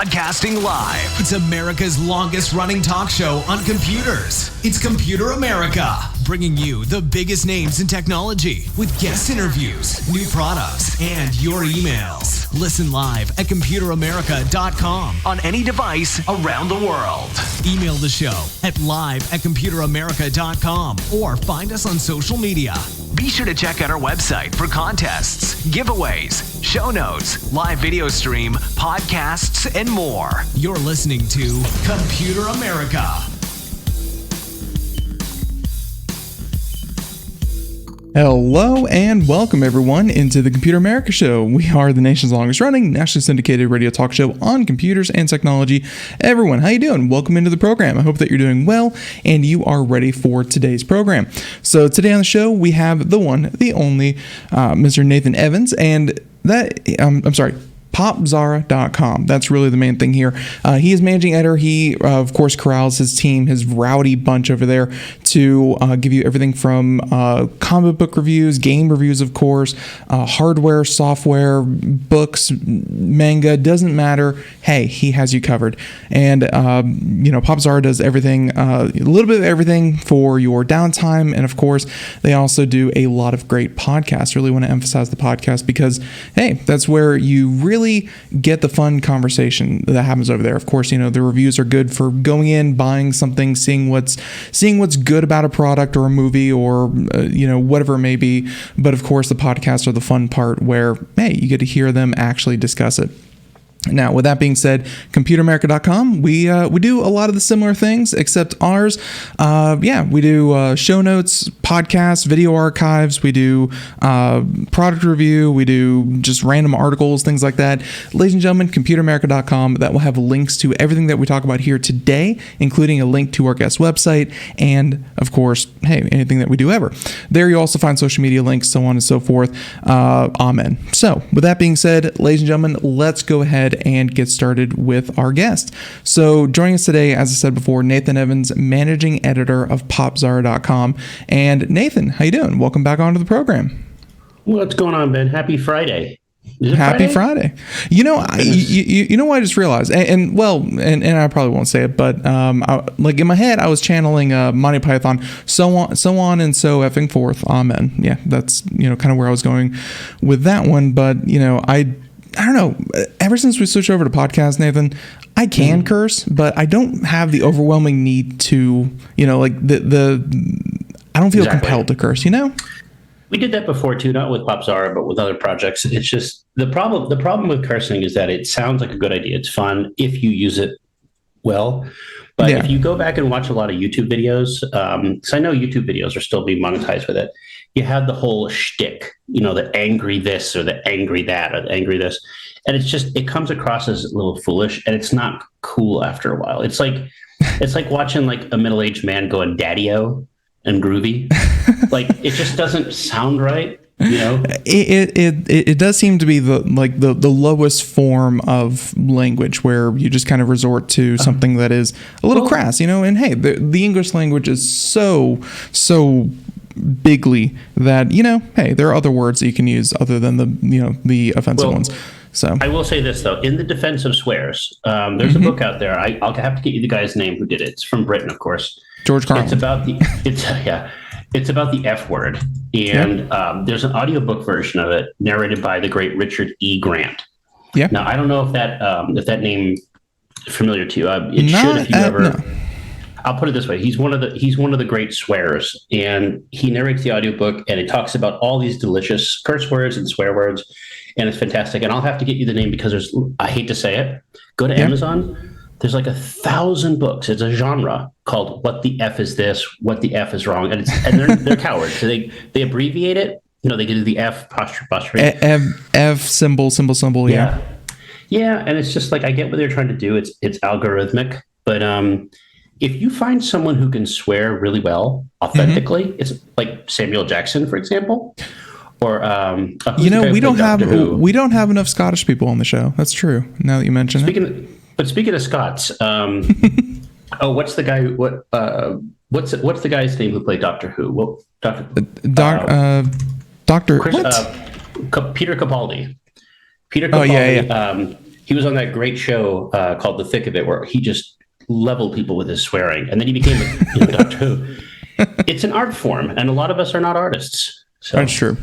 Broadcasting live. It's America's longest running talk show on computers. It's Computer America, bringing you the biggest names in technology with guest interviews, new products, and your emails. Listen live at computeramerica.com on any device around the world. Email the show at live@computeramerica.com or find us on social media. Be sure to check out our website for contests, giveaways, show notes, live video stream, podcasts, and more. You're listening to Computer America. Hello and welcome everyone into the Computer America Show. We are the nation's longest running, nationally syndicated radio talk show on computers and technology. Everyone, how you doing? Welcome into the program. I hope that you're doing well and you are ready for today's program. So today on the show, we have the one, the only, Mr. Nathan Evans, and that, Popzara.com. That's really the main thing here. He is managing editor. He, of course, corrals his team, his rowdy bunch over there, to give you everything from comic book reviews, game reviews, of course, hardware, software, books, manga, doesn't matter. Hey, he has you covered. And, Popzara does everything, a little bit of everything for your downtime. And, of course, they also do a lot of great podcasts. Really want to emphasize the podcast because, hey, that's where you really get the fun conversation that happens over there. Of course, the reviews are good for going in, buying something, seeing what's good about a product or a movie or whatever it may be. But of course, the podcasts are the fun part where, hey, you get to hear them actually discuss it. Now, with that being said, computeramerica.com, we do a lot of the similar things, except ours, we do show notes, podcasts, video archives, we do product review, we do just random articles, things like that. Ladies and gentlemen, computeramerica.com, that will have links to everything that we talk about here today, including a link to our guest website, and, of course, hey, anything that we do ever. There you also find social media links, so on and so forth. Amen. So, with that being said, ladies and gentlemen, let's go ahead and get started with our guest. So joining us today, as I said before, Nathan Evans, managing editor of Popzara.com. And Nathan, how you doing? Welcome back onto the program. What's going on, Ben? Happy Friday. Happy Friday. You know what I just realized, and I probably won't say it, but in my head I was channeling Monty Python, so on and so effing forth, amen. Yeah, that's kind of where I was going with that one. But I don't know. Ever since we switched over to podcast, Nathan, I can curse, but I don't have the overwhelming need to, I don't feel compelled to curse, We did that before too, not with Popzara, but with other projects. It's just the problem with cursing is that it sounds like a good idea. It's fun if you use it well. But if you go back and watch a lot of YouTube videos, because I know YouTube videos are still being monetized with it, you have the whole shtick, the angry this or the angry that or the angry this. And it comes across as a little foolish and it's not cool after a while. It's like watching like a middle-aged man going daddy-o and groovy. It just doesn't sound right. It does seem to be the lowest form of language where you just kind of resort to something that is a little crass, and hey, the English language is so bigly that hey, there are other words that you can use other than the offensive ones. So I will say this though, in the defense of swears, there's a book out there. I'll have to get you the guy's name who did it. It's from Britain, of course. George Carlin. It's about the F word, and there's an audiobook version of it narrated by the great Richard E. Grant. Yeah. Now I don't know if that name is familiar to you. It should if you ever. No. I'll put it this way: he's one of the great swearers, and he narrates the audiobook, and it talks about all these delicious curse words and swear words, and it's fantastic. And I'll have to get you the name because I hate to say it. Go to Amazon. There's like 1,000 books. It's a genre called "What the F is this? What the F is wrong?" And they're cowards. So they abbreviate it. They do the F apostrophe. F symbol. Yeah. Yeah, and it's just like I get what they're trying to do. It's algorithmic, but if you find someone who can swear really well, authentically, it's like Samuel Jackson, for example, or we don't have enough Scottish people on the show. That's true. Now that you mention it. But speaking of Scots, what's the guy? What's the guy's name who played Doctor Who? Doctor Doctor Peter Capaldi. Peter Capaldi. He was on that great show called The Thick of It, where he just leveled people with his swearing, and then he became a Doctor Who. It's an art form, and a lot of us are not artists. So. That's true.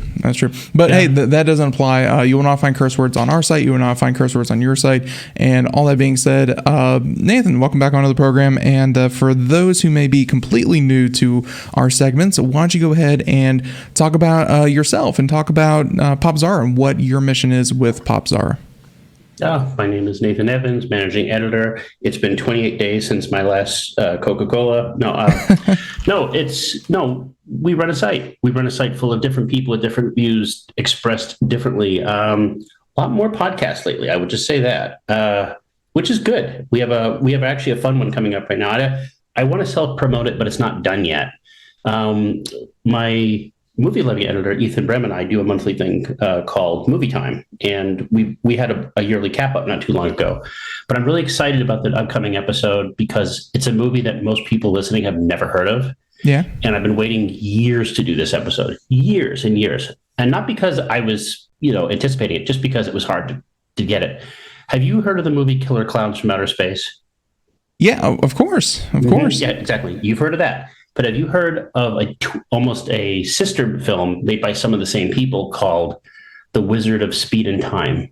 But hey, that doesn't apply. You will not find curse words on our site. You will not find curse words on your site. And all that being said, Nathan, welcome back onto the program. And for those who may be completely new to our segments, why don't you go ahead and talk about yourself and talk about Popzara and what your mission is with Popzara. My name is Nathan Evans, managing editor. It's been 28 days since my last Coca-Cola. We run a site. We run a site full of different people with different views expressed differently. A lot more podcasts lately. I would just say that, which is good. We have actually a fun one coming up right now. I want to self-promote it, but it's not done yet. My movie loving editor Ethan Brehm and I do a monthly thing called Movie Time, and we had a yearly cap up not too long ago. But I'm really excited about the upcoming episode because it's a movie that most people listening have never heard of. Yeah, and I've been waiting years to do this episode, years and years, and not because I was anticipating it, just because it was hard to get it. Have you heard of the movie Killer Clowns from Outer Space? Yeah, of course. Yeah, exactly. You've heard of that. But have you heard of almost a sister film made by some of the same people called The Wizard of Speed and Time?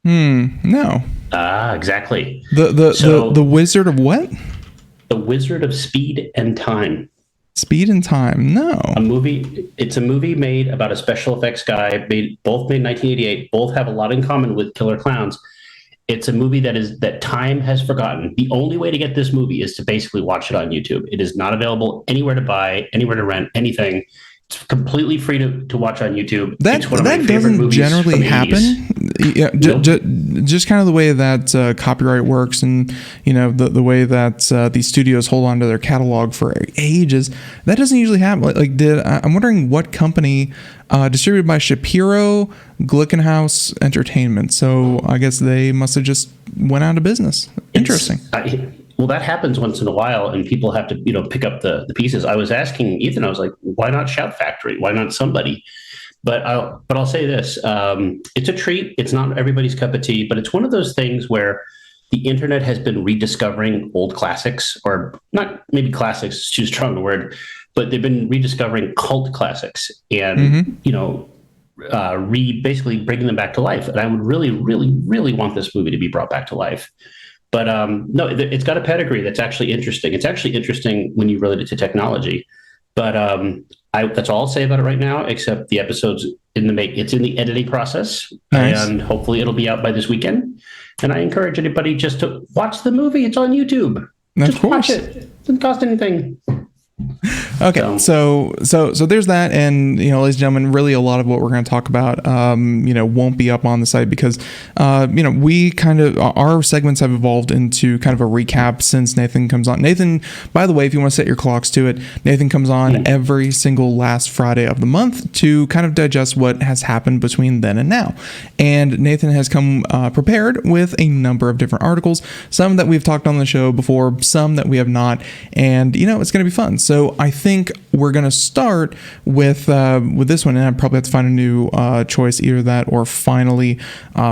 No. Exactly. The Wizard of what? The Wizard of Speed and Time. Speed and Time, no. It's a movie made about a special effects guy, both made in 1988, both have a lot in common with Killer Clowns. It's a movie that time has forgotten. The only way to get this movie is to basically watch it on YouTube. It is not available anywhere to buy, anywhere to rent, anything. It's completely free to watch on YouTube. It's one of my favorite movies generally happen. Yeah, Nope. Just kind of the way that copyright works, and the way that these studios hold on to their catalog for ages. That doesn't usually happen. I'm wondering what company distributed by Shapiro Glickenhaus Entertainment. So I guess they must have just went out of business. Interesting. Well, that happens once in a while, and people have to, pick up the pieces. I was asking Ethan, I was like, why not Shout Factory? Why not somebody? But I'll say this: it's a treat. It's not everybody's cup of tea, but it's one of those things where the internet has been rediscovering old classics, or not maybe classics, it's too strong a word, but they've been rediscovering cult classics, and basically bringing them back to life. And I would really, really, really want this movie to be brought back to life. But no, it's got a pedigree that's actually interesting. It's actually interesting when you relate it to technology. But that's all I'll say about it right now, except the episode's it's in the editing process. Nice. And hopefully it'll be out by this weekend. And I encourage anybody just to watch the movie. It's on YouTube. Just watch it. It doesn't cost anything. Okay, so there's that, and ladies and gentlemen, really a lot of what we're going to talk about, won't be up on the site because, we kind of our segments have evolved into kind of a recap since Nathan comes on. Nathan, by the way, if you want to set your clocks to it, Nathan comes on every single last Friday of the month to kind of digest what has happened between then and now. And Nathan has come prepared with a number of different articles, some that we've talked on the show before, some that we have not, and it's going to be fun. So I think we're going to start with this one, and I probably have to find a new choice, either that or finally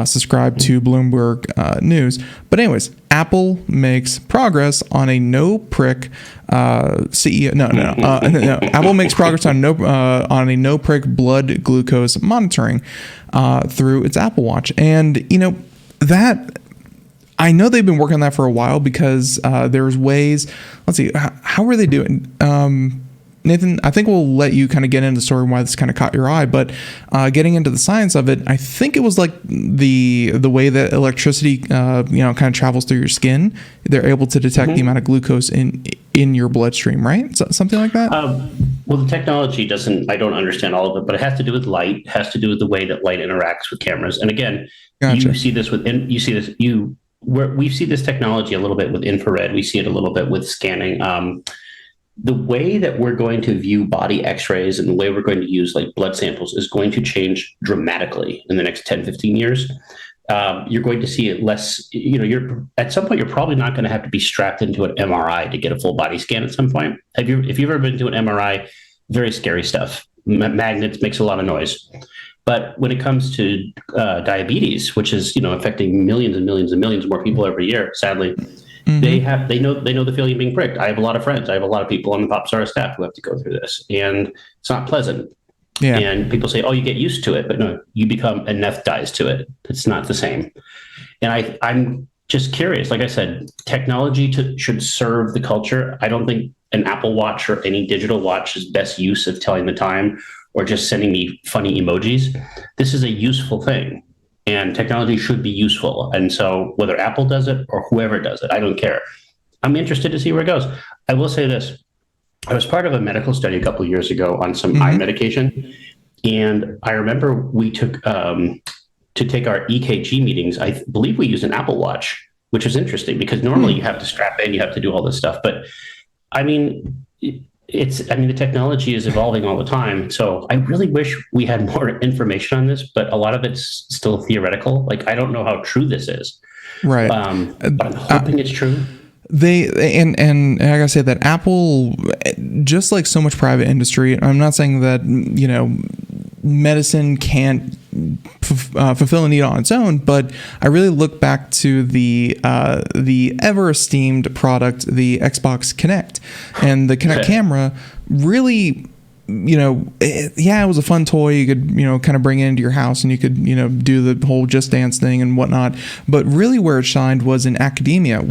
subscribe to Bloomberg News. But anyways, Apple makes progress on a no-prick CEO. No. Apple makes progress on a no-prick blood glucose monitoring through its Apple Watch, and that. I know they've been working on that for a while because there's ways. Let's see, how are they doing? Nathan, I think we'll let you kind of get into the story and why this kind of caught your eye, but getting into the science of it, I think it was like the way that electricity, kind of travels through your skin. They're able to detect the amount of glucose in your bloodstream, right? Something like that. Well, the technology I don't understand all of it, but it has to do with light. It has to do with the way that light interacts with cameras. And again, gotcha. We see this technology a little bit with infrared. We see it a little bit with scanning. The way that we're going to view body x-rays and the way we're going to use blood samples is going to change dramatically in the next 10, 15 years. You're going to see it less, at some point, you're probably not going to have to be strapped into an MRI to get a full body scan at some point. If you've ever been to an MRI, very scary stuff. Magnets makes a lot of noise. But when it comes to diabetes, which is affecting millions and millions and millions more people every year, sadly, they know the feeling of being pricked. I have a lot of friends. I have a lot of people on the Popzara staff who have to go through this, and it's not pleasant. Yeah. And people say, "Oh, you get used to it," but no, you become anesthetized to it. It's not the same. And I'm just curious. Like I said, technology should serve the culture. I don't think an Apple Watch or any digital watch is best use of telling the time or just sending me funny emojis. This is a useful thing, and technology should be useful. And so whether Apple does it or whoever does it, I don't care. I'm interested to see where it goes. I will say this. I was part of a medical study a couple of years ago on some eye medication. And I remember we took, to take our EKG meetings, I believe we used an Apple Watch, which was interesting because normally you have to strap in, you have to do all this stuff. But I mean, the technology is evolving all the time. So I really wish we had more information on this, but a lot of it's still theoretical. Like, I don't know how true this is. Right. But I'm hoping it's true. And I gotta say that Apple, just like so much private industry, I'm not saying that, medicine can't fulfill a need on its own, but I really look back to the ever esteemed product, the Xbox Kinect, and the Kinect camera really, it was a fun toy. You could, kind of bring it into your house and you could, do the whole Just Dance thing and whatnot. But really where it shined was in academia,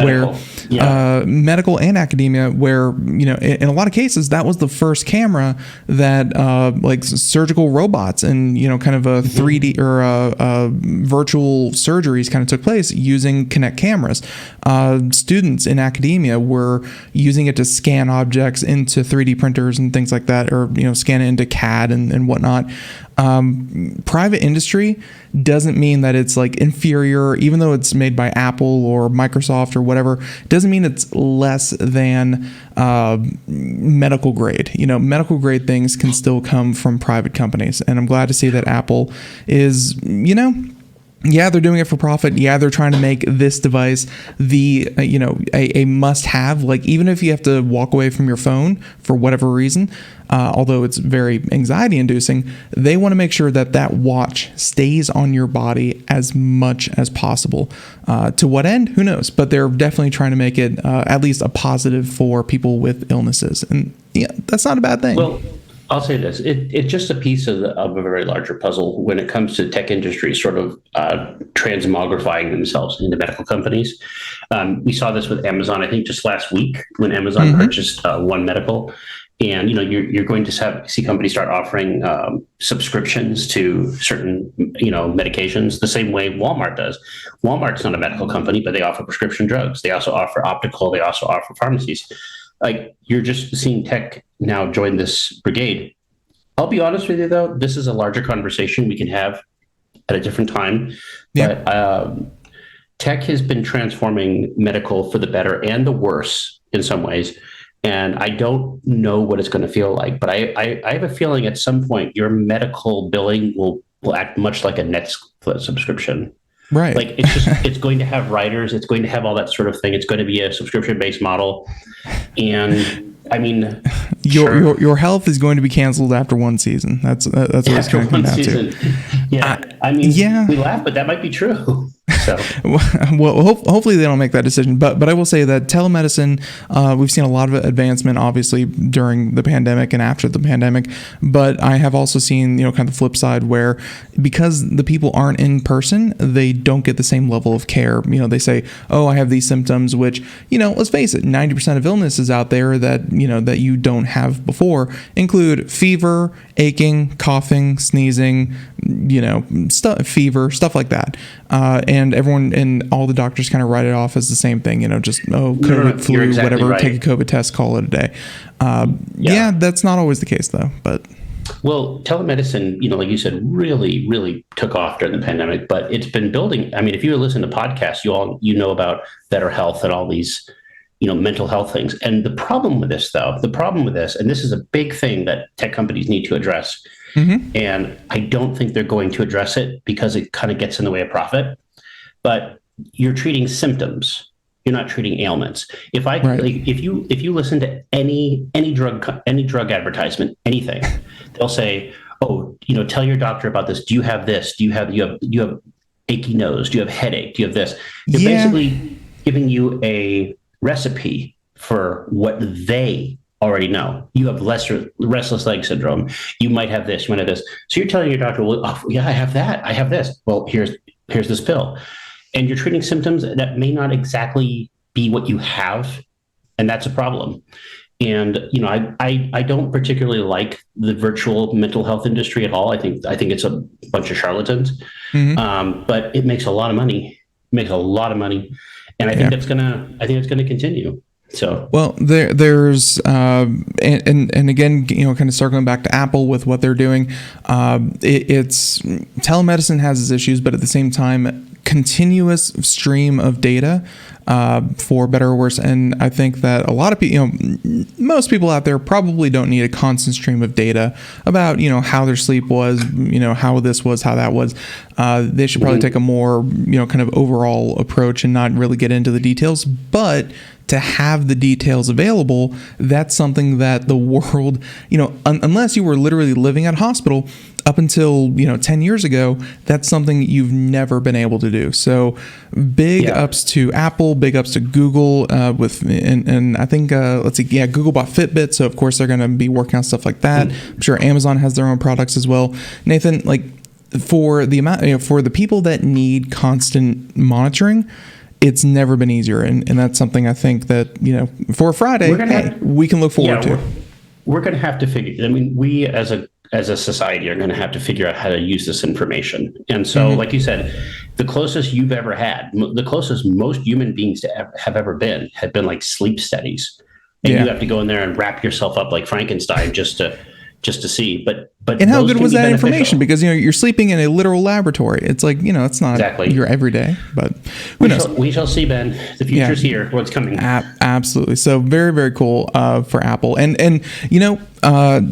medical and academia, where, in a lot of cases, that was the first camera that like surgical robots and, kind of a 3D or virtual surgeries kind of took place using Kinect cameras. Students in academia were using it to scan objects into 3D printers and things like that, or, scan it into CAD and whatnot. Private industry doesn't mean that it's like inferior, even though it's made by Apple or Microsoft or whatever. It doesn't mean it's less than medical grade. Medical grade things can still come from private companies. And I'm glad to see that Apple is, yeah, they're doing it for profit. Yeah, they're trying to make this device a must-have. Like, even if you have to walk away from your phone for whatever reason, although it's very anxiety-inducing, they want to make sure that watch stays on your body as much as possible. To what end? Who knows? But they're definitely trying to make it at least a positive for people with illnesses, and yeah, that's not a bad thing. Well, I'll say this. It's just a piece of a very larger puzzle when it comes to tech industry sort of transmogrifying themselves into medical companies. We saw this with Amazon, I think, just last week when Amazon purchased One Medical. And, you're going to see companies start offering subscriptions to certain, medications the same way Walmart does. Walmart's not a medical company, but they offer prescription drugs. They also offer optical. They also offer pharmacies. Like, you're just seeing tech now join this brigade. I'll be honest with you, though, this is a larger conversation we can have at a different time. Yeah. But tech has been transforming medical for the better and the worse in some ways. And I don't know what it's going to feel like, but I have a feeling at some point your medical billing will act much like a Netflix subscription. Right. Like, it's going to have writers. It's going to have all that sort of thing. It's going to be a subscription-based model. And I mean, your health is going to be canceled after one season. That's what it's going to come down to. Yeah. We laugh, but that might be true. So, well, hopefully they don't make that decision. But I will say that telemedicine, we've seen a lot of advancement, obviously, during the pandemic and after the pandemic. But I have also seen, kind of the flip side where, because the people aren't in person, they don't get the same level of care. They say, "Oh, I have these symptoms," which, let's face it, 90% of illnesses out there that you don't have before include fever, aching, coughing, sneezing, fever, stuff like that. And everyone and all the doctors kind of write it off as the same thing, COVID, flu, exactly whatever, right. Take a COVID test, call it a day. Yeah, that's not always the case, though. But well, telemedicine, like you said, really, really took off during the pandemic, but it's been building. I mean, if you listen to podcasts, you know about Better Health and all these, mental health things. And the problem with this, and this is a big thing that tech companies need to address, and I don't think they're going to address it because it kind of gets in the way of profit. But you're treating symptoms. You're not treating ailments. If you listen to any drug advertisement, anything, they'll say, oh, tell your doctor about this. Do you have this? Do you have achy nose? Do you have headache? Do you have this? They're basically giving you a recipe for what they already know. You have restless leg syndrome. You might have this. You might have this. So you're telling your doctor, well, oh, yeah, I have that. I have this. Well, here's this pill, and you're treating symptoms that may not exactly be what you have, and that's a problem. And I don't particularly like the virtual mental health industry at all. I think it's a bunch of charlatans, but it makes a lot of money. And I think it's gonna continue. So well, there's and again, kind of circling back to Apple with what they're doing. It's telemedicine has its issues, but at the same time, continuous stream of data, for better or worse. And I think that a lot of people, most people out there probably don't need a constant stream of data about, how their sleep was, how this was, how that was. They should probably take a more, kind of overall approach and not really get into the details. But to have the details available, that's something that the world, unless you were literally living at a hospital up until 10 years ago, that's something you've never been able to do. So big ups to Apple, big ups to Google, and I think Google bought Fitbit, so of course they're going to be working on stuff like that. I'm sure Amazon has their own products as well. Nathan, for the amount, for the people that need constant monitoring, it's never been easier, and that's something I think that for Friday we can look forward to. We're going to have to figure. I mean, we as a society are going to have to figure out how to use this information. And so, like you said, the closest you've ever had, the closest most human beings have ever been, have been like sleep studies, and you have to go in there and wrap yourself up like Frankenstein just to see. But and how good was that information? Because you're sleeping in a literal laboratory. It's like it's not your everyday, but who knows? We shall see, Ben. The future's here. What's coming? Absolutely. So very, very cool for Apple. And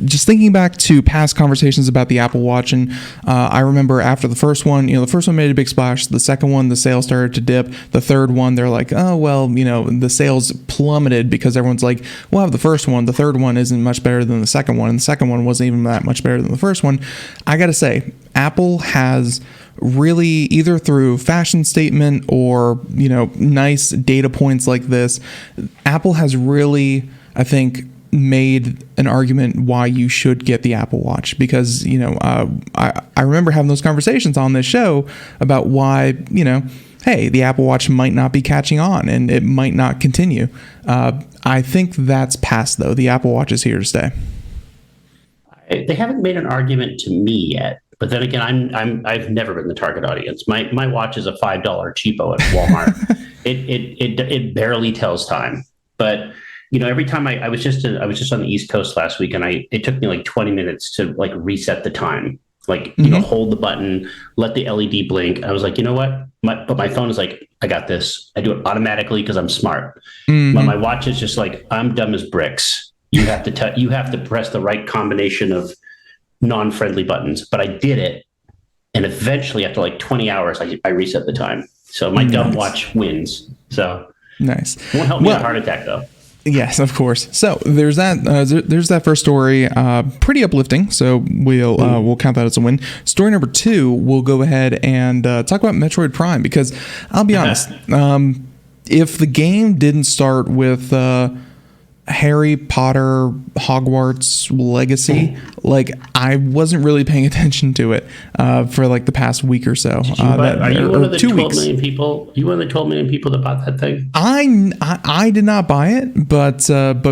just thinking back to past conversations about the Apple Watch, and I remember after the first one, the first one made a big splash. The second one, the sales started to dip. The third one, they're like, oh well, the sales plummeted because everyone's like, we'll have the first one. The third one isn't much better than the second one, and the second one wasn't even that much better than the first one. I gotta say, Apple has really, either through fashion statement or nice data points like this, Apple has really, I think, made an argument why you should get the Apple Watch, because I remember having those conversations on this show about why hey, the Apple Watch might not be catching on and it might not continue. I think that's past, though. The Apple Watch is here to stay. They haven't made an argument to me yet, but then again, I've never been the target audience. My watch is a $5 cheapo at Walmart. it barely tells time, but every time I was just on the East Coast last week, and it took me like 20 minutes to reset the time, hold the button, let the LED blink. I was like, you know what? But my phone is like, I got this. I do it automatically because I'm smart. But my watch is just like, I'm dumb as bricks. You have to press the right combination of non-friendly buttons. But I did it, and eventually, after 20 hours, I reset the time. So my dumb watch wins. So nice. Won't help me with a heart attack though. Yes, of course. So there's that. There's that first story. Pretty uplifting. So we'll count that as a win. Story number 2, we'll go ahead and talk about Metroid Prime, because I'll be honest. If the game didn't start with Harry Potter Hogwarts Legacy, I wasn't really paying attention to it for the past week or so. Are you one of the 12 million people? You one of the 12 million people that bought that thing? I did not buy it, but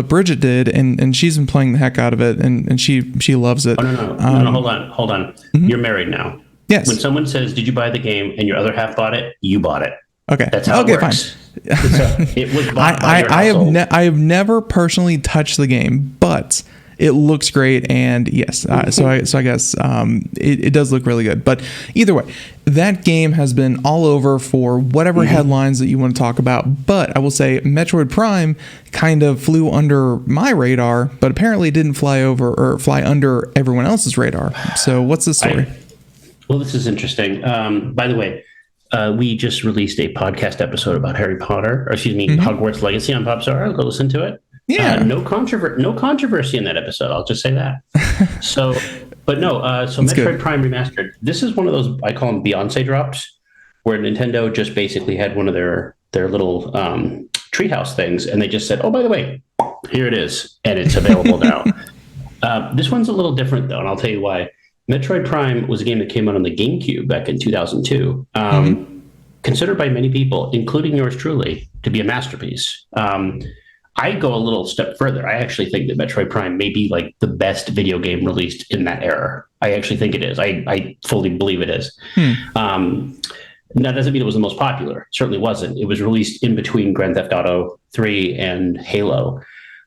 Bridget did, and she's been playing the heck out of it, and she loves it. Oh, no, hold on. You're married now. Yes. When someone says, "Did you buy the game?" and your other half bought it, you bought it. Okay. That's how it works. Fine. It was bought by your household. I have never personally touched the game, but it looks great, and yes, so I guess it does look really good. But either way, that game has been all over for whatever headlines that you want to talk about. But I will say, Metroid Prime kind of flew under my radar, but apparently didn't fly under everyone else's radar. So what's the story? Well, this is interesting. By the way, we just released a podcast episode about Hogwarts Legacy on Popzara. Go listen to it. Yeah. No controversy in that episode. I'll just say that. So But no, so That's Metroid good. Prime Remastered. This is one of those, I call them Beyonce drops, where Nintendo just basically had one of their little treehouse things, and they just said, "Oh, by the way, here it is, and it's available now." This one's a little different though, and I'll tell you why. Metroid Prime was a game that came out on the GameCube back in 2002. Considered by many people, including yours truly, to be a masterpiece. I go a little step further. I actually think that Metroid Prime may be like the best video game released in that era. I actually think it is. I fully believe it is. That doesn't mean it was the most popular. It certainly wasn't. It was released in between Grand Theft Auto 3 and Halo.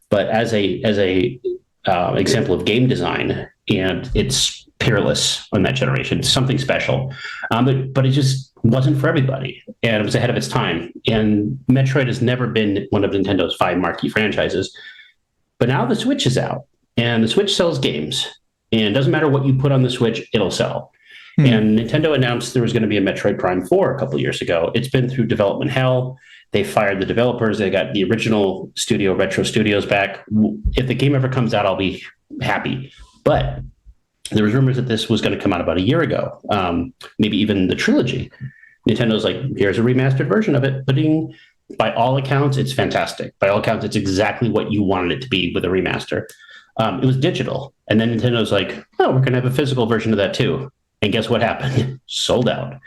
But as a example of game design, and it's peerless on that generation, it's something special. But it just wasn't for everybody, and it was ahead of its time. And Metroid has never been one of Nintendo's 5 marquee franchises. But now the Switch is out, and the Switch sells games. And it doesn't matter what you put on the Switch, it'll sell. And Nintendo announced there was going to be a Metroid Prime 4 a couple of years ago. It's been through development hell. They fired the developers. They got the original studio, Retro Studios, back. If the game ever comes out, I'll be happy. But there was rumors that this was going to come out about a year ago, maybe even the trilogy. Nintendo's like, here's a remastered version of it. But by all accounts, it's fantastic. By all accounts, it's exactly what you wanted it to be with a remaster. It was digital. And then Nintendo's like, oh, we're going to have a physical version of that too. And guess what happened? Sold out.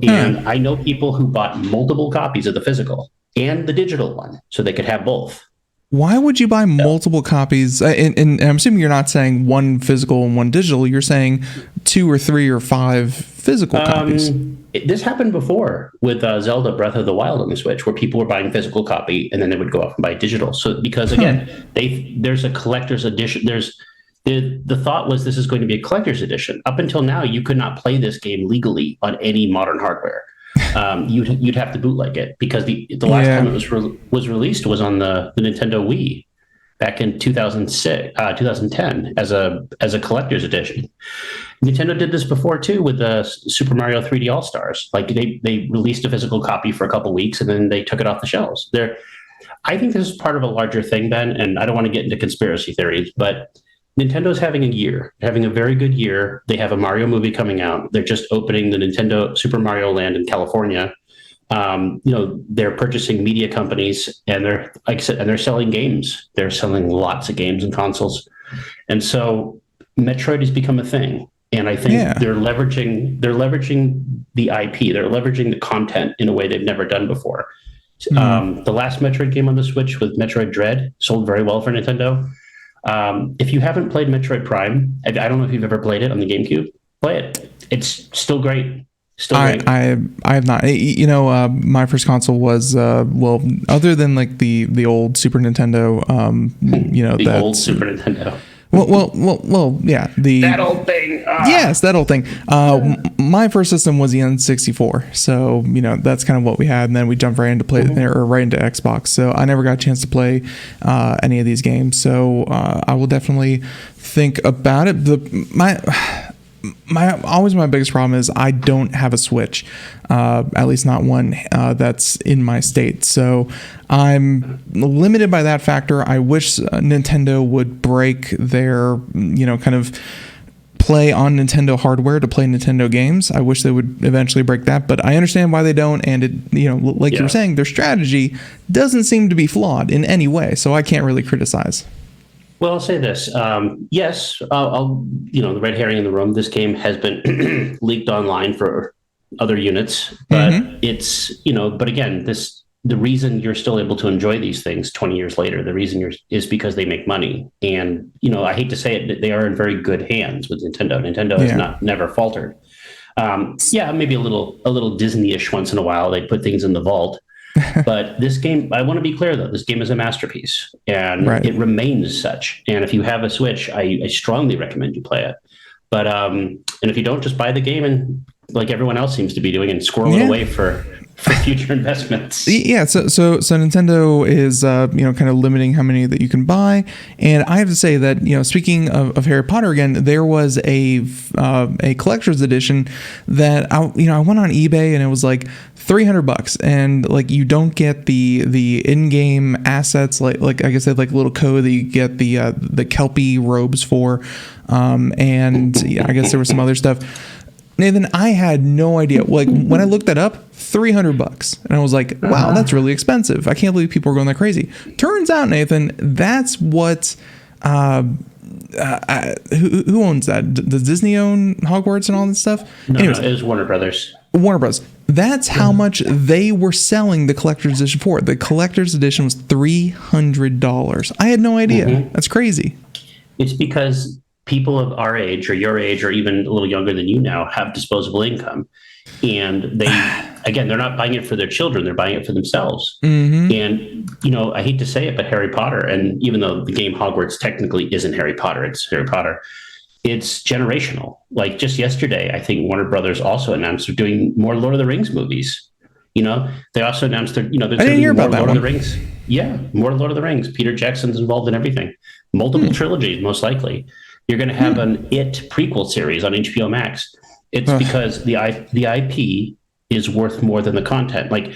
And I know people who bought multiple copies of the physical and the digital one so they could have both. Why would you buy multiple copies? And I'm assuming you're not saying one physical and one digital. You're saying 2 or 3 or 5 physical copies. This happened before with Zelda Breath of the Wild on the Switch, where people were buying physical copy and then they would go off and buy digital. So because again, there's a collector's edition. The thought was this is going to be a collector's edition. Up until now, you could not play this game legally on any modern hardware. You'd have to bootleg it, because the last time it was released was on the Nintendo Wii back in 2010 as a collector's edition. Nintendo did this before too with the Super Mario 3D All Stars. Like they released a physical copy for a couple weeks and then they took it off the shelves. I think this is part of a larger thing, Ben, and I don't want to get into conspiracy theories, but Nintendo's having a very good year. They have a Mario movie coming out. They're just opening the Nintendo Super Mario Land in California. They're purchasing media companies, and they're, like I said, and they're selling games. They're selling lots of games and consoles. And so Metroid has become a thing. And I think they're leveraging the IP. They're leveraging the content in a way they've never done before. The last Metroid game on the Switch with Metroid Dread sold very well for Nintendo. If you haven't played Metroid Prime, I don't know if you've ever played it on the GameCube. Play it. It's still great. I have not. My first console was other than like the old Super Nintendo. The old Super Nintendo. Well, yeah. That old thing. Yes, that old thing. My first system was the N64, so that's kind of what we had, and then we jumped right into right into Xbox. So I never got a chance to play any of these games. So I will definitely think about it. My biggest problem is I don't have a Switch, at least not one that's in my state. So I'm limited by that factor. I wish Nintendo would break their, kind of play on Nintendo hardware to play Nintendo games. I wish they would eventually break that, but I understand why they don't. And it, you were saying, their strategy doesn't seem to be flawed in any way. So I can't really criticize. Well, I'll say this. Yes, the red herring in the room. This game has been leaked online for other units, but it's, but again, the reason you're still able to enjoy these things 20 years later, the reason is because they make money. And, I hate to say it, they are in very good hands with Nintendo. Nintendo has never faltered. Maybe a little Disney-ish once in a while. They put things in the vault. But this game, I want to be clear though, this game is a masterpiece, and it remains such. And if you have a Switch, I strongly recommend you play it. But and if you don't, just buy the game and, like everyone else seems to be doing, and squirrel it away for future investments. Yeah, so Nintendo is kind of limiting how many that you can buy, and I have to say that speaking of Harry Potter again, there was a collector's edition that I went on eBay and it was like $300, and like you don't get the in-game assets like I said, like little code that you get the Kelpie robes for. and yeah, I guess there was some other stuff. Nathan, I had no idea. Like when I looked that up, $300, and I was like, wow, that's really expensive. I can't believe people are going that crazy. Turns out, Nathan, that's what. Who owns that? Does Disney own Hogwarts and all this stuff? No, anyways, it was Warner Brothers. Warner Bros. That's how much they were selling the collector's edition for. The collector's edition was $300. I had no idea. That's crazy. It's because people of our age or your age or even a little younger than you now have disposable income. And they, again, they're not buying it for their children. They're buying it for themselves. And, I hate to say it, but Harry Potter, and even though the game Hogwarts technically isn't Harry Potter, it's Harry Potter, it's generational. Like just yesterday, I think Warner Brothers also announced they're doing more Lord of the Rings movies. They also announced they're, there's I didn't hear about more that Lord one. of the Rings. Yeah, more Lord of the Rings. Peter Jackson's involved in everything. Multiple trilogies, most likely. You're going to have an It prequel series on HBO Max. It's because the IP is worth more than the content. Like,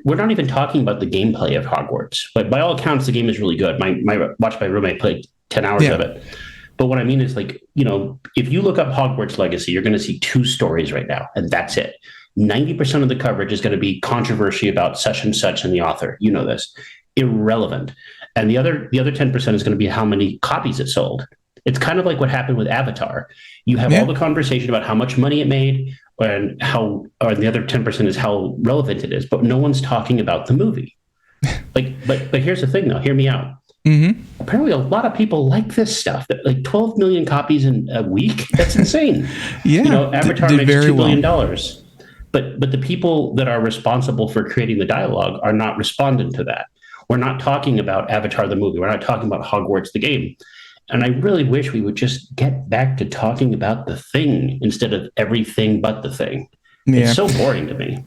we're not even talking about the gameplay of Hogwarts, but by all accounts, the game is really good. My roommate played 10 hours of it. But what I mean is, like, if you look up Hogwarts Legacy, you're going to see 2 stories right now, and that's it. 90% of the coverage is going to be controversy about such and such and the author. You know this. Irrelevant. And the other 10% is going to be how many copies it sold. It's kind of like what happened with Avatar. You have all the conversation about how much money it made and or the other 10% is how relevant it is, but no one's talking about the movie. But here's the thing though, hear me out. Apparently a lot of people like this stuff, like 12 million copies in a week. That's insane. Avatar makes $2 billion. But the people that are responsible for creating the dialogue are not responding to that. We're not talking about Avatar the movie. We're not talking about Hogwarts the game. And I really wish we would just get back to talking about the thing instead of everything but the thing. It's so boring to me.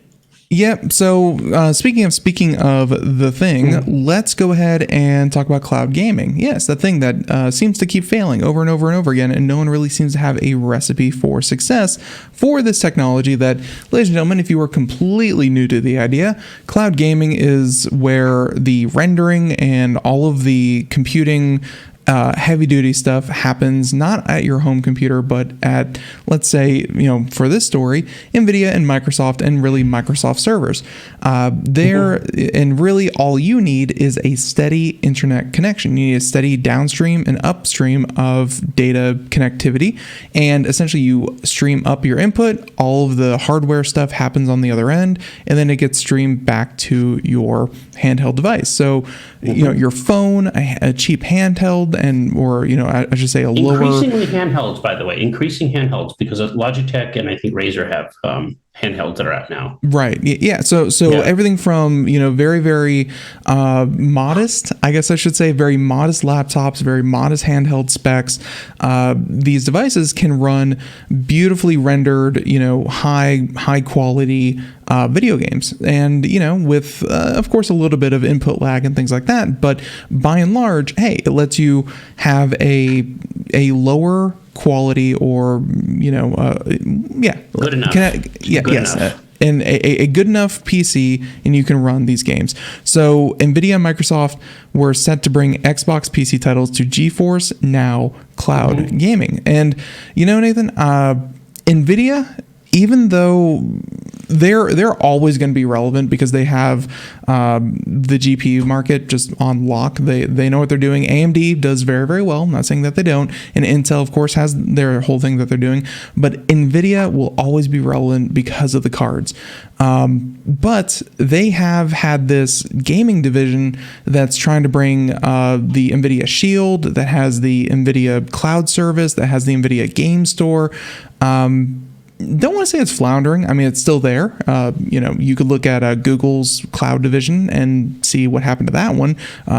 Yeah. So speaking of the thing, let's go ahead and talk about cloud gaming. Yes, the thing that seems to keep failing over and over and over again, and no one really seems to have a recipe for success for this technology that, ladies and gentlemen, if you were completely new to the idea, cloud gaming is where the rendering and all of the computing heavy duty stuff happens not at your home computer, but at, let's say, for this story, NVIDIA and Microsoft, and really Microsoft servers. And really all you need is a steady internet connection. You need a steady downstream and upstream of data connectivity. And essentially you stream up your input, all of the hardware stuff happens on the other end, and then it gets streamed back to your handheld device. So, your phone, a cheap handheld, or I should say a lower. Increasingly handhelds, by the way, handhelds, because Logitech and I think Razer have handhelds that are out now. Right. Yeah. So everything from very, very modest, I guess I should say, very modest laptops, very modest handheld specs. These devices can run beautifully rendered, high quality video games, and with of course a little bit of input lag and things like that, but by and large, hey, it lets you have a lower quality or good enough. And a good enough PC, and you can run these games. So NVIDIA and Microsoft were set to bring Xbox PC titles to GeForce Now Cloud Gaming. And Nathan, NVIDIA, even though they're always going to be relevant because they have the GPU market just on lock. They know what they're doing. AMD does very, very well. I'm not saying that they don't. And Intel, of course, has their whole thing that they're doing. But NVIDIA will always be relevant because of the cards. But they have had this gaming division that's trying to bring the NVIDIA Shield, that has the NVIDIA Cloud Service, that has the NVIDIA Game Store. Don't want to say it's floundering. I mean, it's still there. You could look at Google's cloud division and see what happened to that one,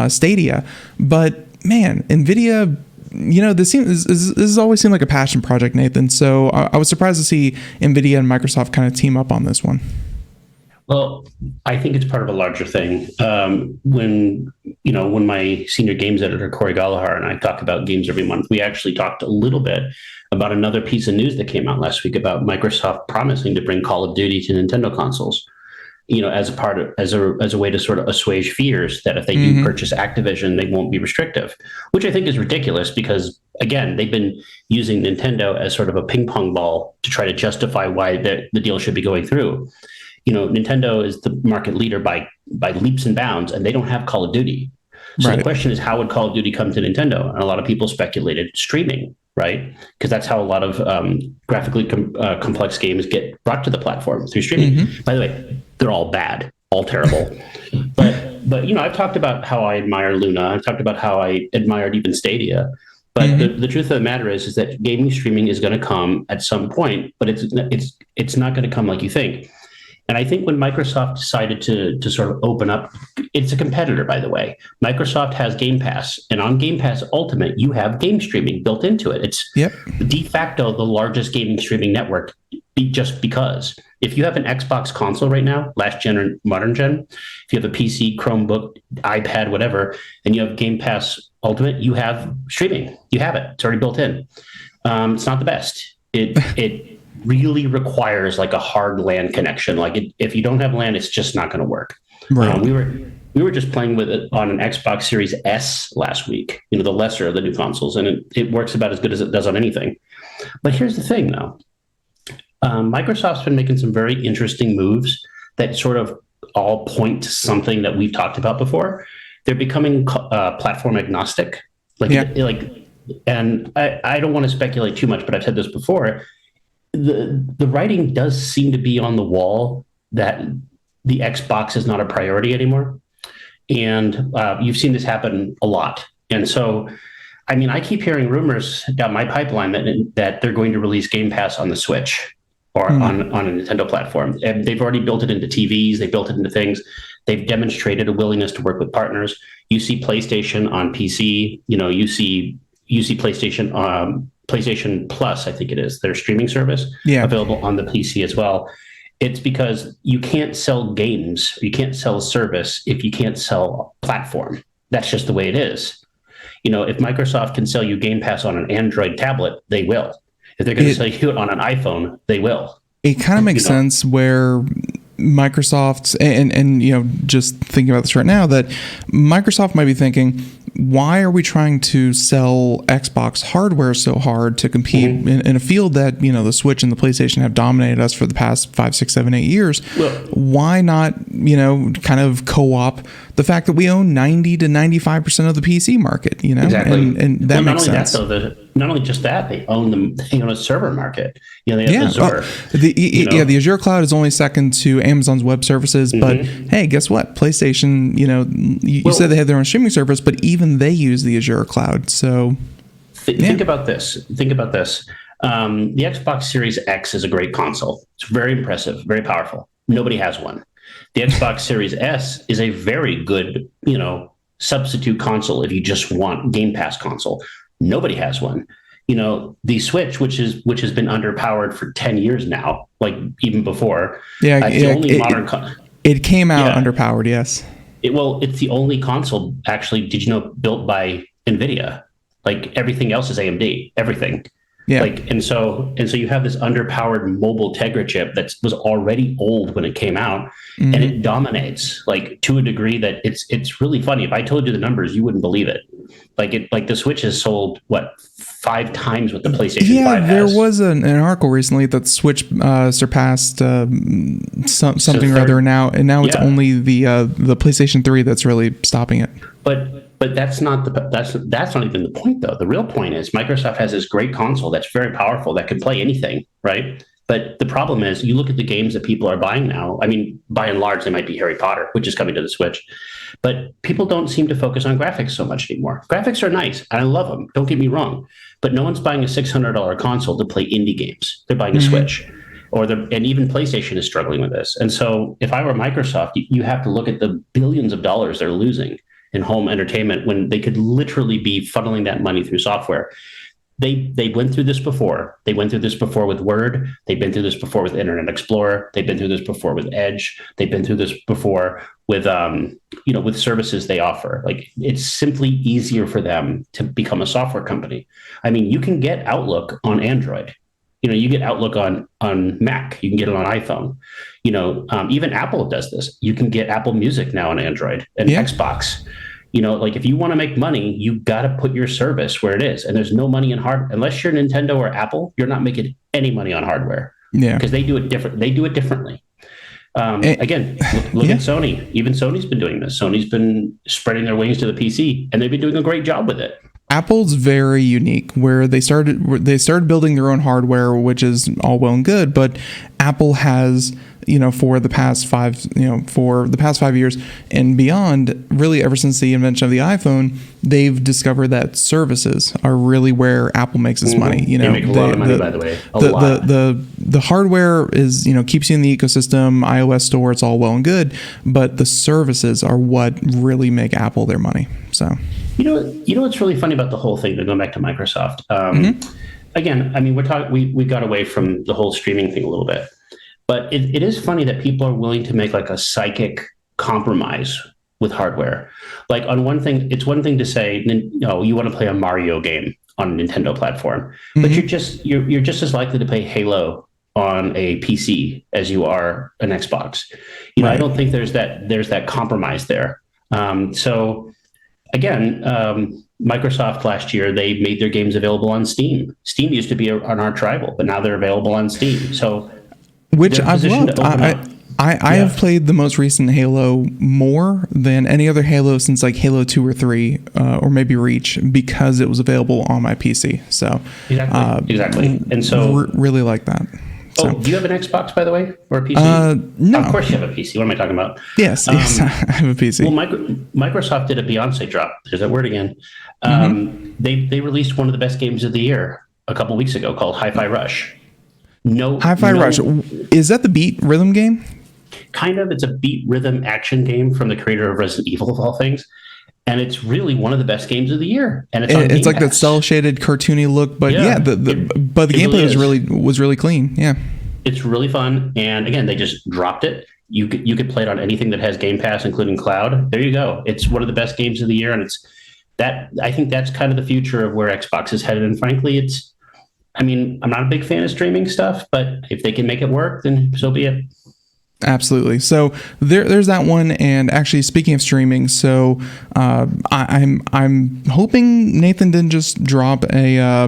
Stadia. But man, NVIDIA, this has always seemed like a passion project, Nathan. So I was surprised to see NVIDIA and Microsoft kind of team up on this one. Well, I think it's part of a larger thing. When my senior games editor, Corey Gallagher, and I talk about games every month, we actually talked a little bit about another piece of news that came out last week about Microsoft promising to bring Call of Duty to Nintendo consoles. as a way to sort of assuage fears that if they do purchase Activision, they won't be restrictive, which I think is ridiculous because, again, they've been using Nintendo as sort of a ping pong ball to try to justify why the deal should be going through. Nintendo is the market leader by leaps and bounds, and they don't have Call of Duty. So the question is, how would Call of Duty come to Nintendo? And a lot of people speculated streaming, right? Because that's how a lot of graphically complex games get brought to the platform, through streaming. By the way, they're all bad, all terrible. but I've talked about how I admire Luna. I've talked about how I admired even Stadia. But the truth of the matter is that gaming streaming is going to come at some point, but it's not going to come like you think. And I think when Microsoft decided to sort of open up, it's a competitor, by the way. Microsoft has Game Pass, and on Game Pass Ultimate, you have game streaming built into it. It's de facto the largest gaming streaming network, just because. If you have an Xbox console right now, last gen or modern gen, if you have a PC, Chromebook, iPad, whatever, and you have Game Pass Ultimate, you have streaming. You have it. It's already built in. It's not the best. It really requires like a hard LAN connection. Like if you don't have LAN, it's just not going to work. Right. We were just playing with it on an Xbox Series S last week, the lesser of the new consoles, and it works about as good as it does on anything. But here's the thing, though. Microsoft's been making some very interesting moves that sort of all point to something that we've talked about before. They're becoming platform agnostic. And I don't want to speculate too much, but I've said this before. The writing does seem to be on the wall that the Xbox is not a priority anymore. And you've seen this happen a lot. And so, I keep hearing rumors down my pipeline that they're going to release Game Pass on the Switch or on a Nintendo platform. And they've already built it into TVs. They built it into things. They've demonstrated a willingness to work with partners. You see PlayStation on PC. You see PlayStation Plus, I think it is, their streaming service, available on the PC as well. It's because you can't sell games, you can't sell a service if you can't sell a platform. That's just the way it is. If Microsoft can sell you Game Pass on an Android tablet, they will. If they're going to sell you it on an iPhone, they will. It kind of makes sense where Microsoft's, and just thinking about this right now, that Microsoft might be thinking, why are we trying to sell Xbox hardware so hard to compete in a field that, the Switch and the PlayStation have dominated us for the past 5, 6, 7, 8 years? Well, why not, kind of co-op the fact that we own 90 to 95% of the PC market, Exactly. And that makes sense. Not only just that, they own a server market. They have Azure. The Azure cloud is only second to Amazon's web services, but hey, guess what? PlayStation, you said they have their own streaming service, but even they use the Azure cloud. So think about this. The Xbox Series X is a great console. It's very impressive, very powerful. Nobody has one. The Xbox Series S is a very good, substitute console if you just want Game Pass console. Nobody has one. The Switch, which has been underpowered for 10 years now, like even before. It came out underpowered, yes. It's the only console, actually, built by NVIDIA. Like everything else is AMD, everything. Yeah. And so you have this underpowered mobile Tegra chip that was already old when it came out, and it dominates to a degree that it's really funny. If I told you the numbers, you wouldn't believe it. The Switch has sold 5 times what the PlayStation 5 has. There was an article recently that Switch surpassed something or other now, and now it's only the PlayStation 3 that's really stopping it. But that's not even the point, though. The real point is Microsoft has this great console that's very powerful that can play anything, right? But the problem is, you look at the games that people are buying now. By and large, they might be Harry Potter, which is coming to the Switch. But people don't seem to focus on graphics so much anymore. Graphics are nice, and I love them. Don't get me wrong. But no one's buying a $600 console to play indie games. They're buying a Switch. And even PlayStation is struggling with this. And so if I were Microsoft, you have to look at the billions of dollars they're losing in home entertainment when they could literally be funneling that money through software. They went through this before. They went through this before with Word. They've been through this before with Internet Explorer. They've been through this before with Edge. They've been through this before with with services they offer. It's simply easier for them to become a software company. You can get Outlook on Android. you get Outlook on Mac, you can get it on iPhone. Even Apple does this. You can get Apple Music now on Android and Xbox. Like if you want to make money, you got to put your service where it is. And there's no money in unless you're Nintendo or Apple, you're not making any money on hardware. Yeah. Because they do it different. They do it differently. Again, look at Sony. Even Sony's been doing this. Sony's been spreading their wings to the PC, and they've been doing a great job with it. Apple's very unique, where they started building their own hardware, which is all well and good, but Apple has, for the past 5 years and beyond, really ever since the invention of the iPhone, they've discovered that services are really where Apple makes its money. They make a lot of money, by the way. The hardware is, keeps you in the ecosystem, iOS store, it's all well and good, but the services are what really make Apple their money. So, what's really funny about the whole thing, going back to Microsoft. Again, I mean, we got away from the whole streaming thing a little bit, but it is funny that people are willing to make like a psychic compromise with hardware. Like on one thing, it's one thing to say, you want to play a Mario game on a Nintendo platform, but you're just as likely to play Halo on a PC as you are an Xbox. Right. I don't think there's that compromise there. So again, Microsoft last year, they made their games available on Steam. Steam used to be on our tribal, but now they're available on Steam. So, which I've loved. I have played the most recent Halo more than any other Halo since like Halo 2 or 3, or maybe Reach, because it was available on my PC. So exactly. And so really like that. So. Do you have an Xbox, by the way, or a PC? No. Of course you have a PC. What am I talking about? Yes, I have a PC. Well, Microsoft did a Beyonce drop. There's that word again. They released one of the best games of the year a couple weeks ago called Hi-Fi Rush. Hi-Fi Rush. Is that the beat rhythm game? Kind of. It's a beat rhythm action game from the creator of Resident Evil, of all things. And it's really one of the best games of the year. And it's like that cell shaded cartoony look, but the gameplay was really clean. Yeah. It's really fun. And again, they just dropped it. You could play it on anything that has Game Pass, including cloud. There you go. It's one of the best games of the year. And I think that's kind of the future of where Xbox is headed. And frankly, I'm not a big fan of streaming stuff, but if they can make it work, then so be it. Absolutely. So there's that one. And actually, speaking of streaming, so I'm hoping Nathan didn't just drop a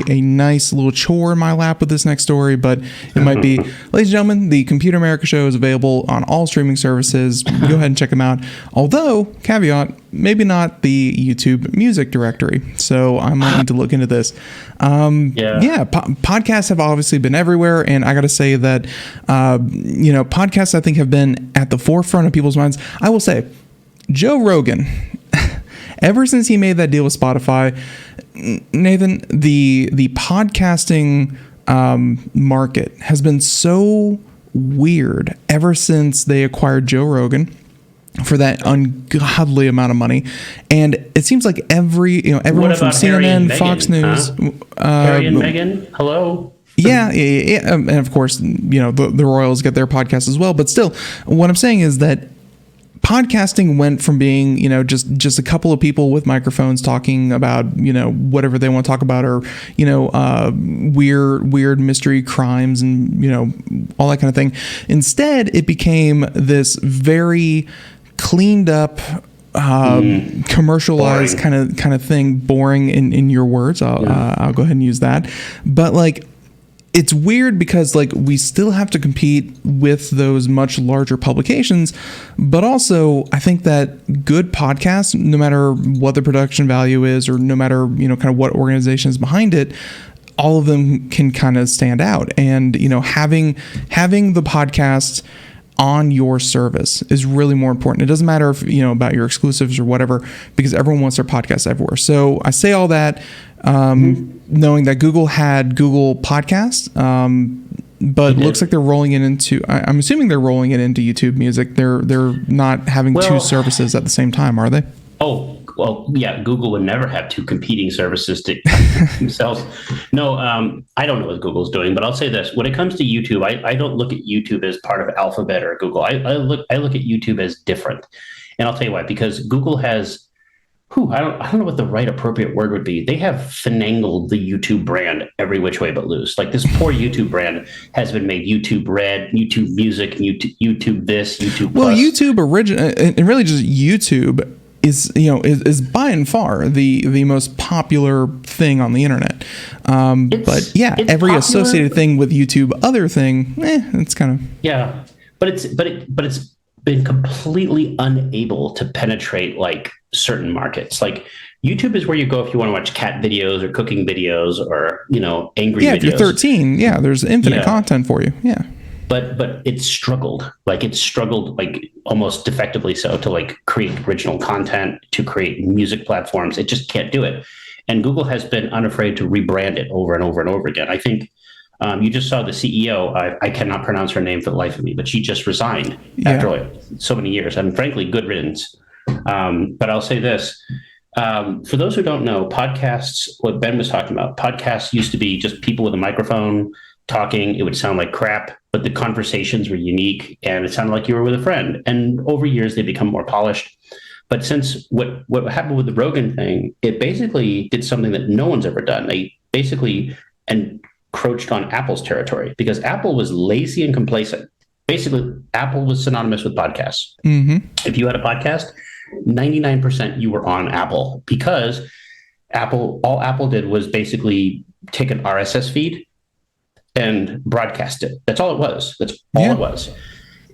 nice little chore in my lap with this next story, but it might be, ladies and gentlemen, the Computer America Show is available on all streaming services. Go ahead and check them out. Although, caveat, maybe not the YouTube music directory. So I'm looking to look into this. Podcasts have obviously been everywhere, and I got to say that podcasts I think have been at the forefront of people's minds. I will say, Joe Rogan, ever since he made that deal with Spotify, Nathan, the podcasting market has been so weird ever since they acquired Joe Rogan for that ungodly amount of money. And it seems like everyone from CNN, Fox News, Harry and Meghan, hello. Yeah. And of course, the Royals get their podcast as well. But still, what I'm saying is that podcasting went from being, just a couple of people with microphones talking about, whatever they want to talk about, or, weird mystery crimes and, all that kind of thing. Instead, it became this very cleaned up, commercialized kind of thing. Boring in your words. I'll go ahead and use that. But like, it's weird because like we still have to compete with those much larger publications, but also I think that good podcasts, no matter what the production value is, or no matter, kind of what organization is behind it, all of them can kind of stand out. And, having the podcast on your service is really more important. It doesn't matter if, about your exclusives or whatever, because everyone wants their podcasts everywhere. So I say all that, knowing that Google had Google Podcasts, but looks like they're rolling it into, I'm assuming they're rolling it into YouTube Music. They're not having two services at the same time, are they? Oh, well, yeah, Google would never have two competing services to themselves. No, I don't know what Google's doing, but I'll say this. When it comes to YouTube, I don't look at YouTube as part of Alphabet or Google. I look at YouTube as different. And I'll tell you why, because Google has I don't know what the right appropriate word would be. They have finagled the YouTube brand every which way but loose. Like this poor YouTube brand has been made YouTube Red, YouTube Music, YouTube this, YouTube Plus. Well, YouTube original and really just YouTube is by and far the most popular thing on the internet. But yeah, every popular, associated thing with YouTube, other thing, it's kind of but it's been completely unable to penetrate like certain markets. Like YouTube is where you go if you want to watch cat videos or cooking videos or angry videos. If you're 13, there's infinite content for you. But it's struggled like almost defectively so to like create original content, to create music platforms. It just can't do it. And Google has been unafraid to rebrand it over and over and over again. I think you just saw the CEO. I cannot pronounce her name for the life of me, but she just resigned after so many years. And frankly, good riddance. But I'll say this. For those who don't know, podcasts, what Ben was talking about, podcasts used to be just people with a microphone talking. It would sound like crap, but the conversations were unique and it sounded like you were with a friend. And over years, they become more polished. But since what happened with the Rogan thing, it basically did something that no one's ever done. They basically encroached on Apple's territory because Apple was lazy and complacent. Basically, Apple was synonymous with podcasts. Mm-hmm. If you had a podcast, 99% you were on Apple because all Apple did was basically take an RSS feed and broadcast it. That's all it was. That's all it was.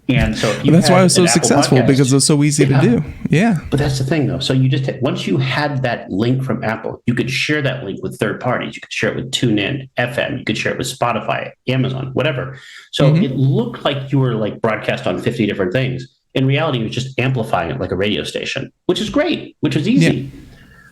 And so that's why it was so successful podcast, because it was so easy to do. Yeah. But that's the thing though. So you just, once you had that link from Apple, you could share that link with third parties. You could share it with TuneIn, FM. You could share it with Spotify, Amazon, whatever. So it looked like you were like broadcast on 50 different things. In reality, it was just amplifying it like a radio station, which is great, which was easy. Yeah.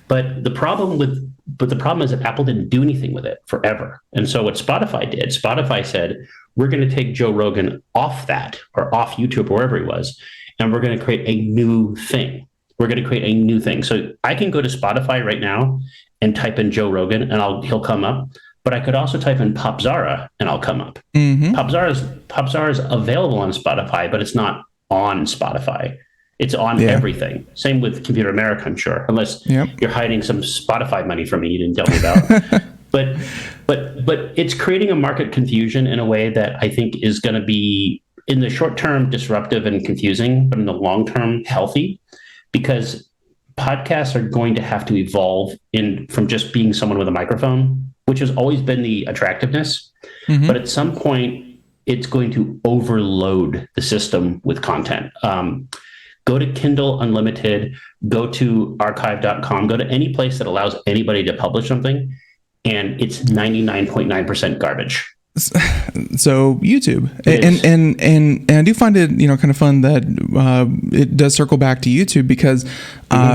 But the problem is that Apple didn't do anything with it forever. And so what Spotify did, Spotify said, we're going to take Joe Rogan off that or off YouTube or wherever he was, and we're going to create a new thing. We're going to create a new thing. So I can go to Spotify right now and type in Joe Rogan and he'll come up. But I could also type in Popzara and I'll come up. Mm-hmm. Popzara is available on Spotify, but it's not on Spotify. It's on everything. Same with Computer America, I'm sure, unless you're hiding some Spotify money from me you didn't tell me about. But it's creating a market confusion in a way that I think is going to be, in the short term, disruptive and confusing, but in the long term, healthy, because podcasts are going to have to evolve from just being someone with a microphone, which has always been the attractiveness. Mm-hmm. But at some point, it's going to overload the system with content. Go to Kindle Unlimited, go to archive.com, go to any place that allows anybody to publish something, and it's 99.9% garbage. So YouTube, and I do find it kind of fun that it does circle back to YouTube because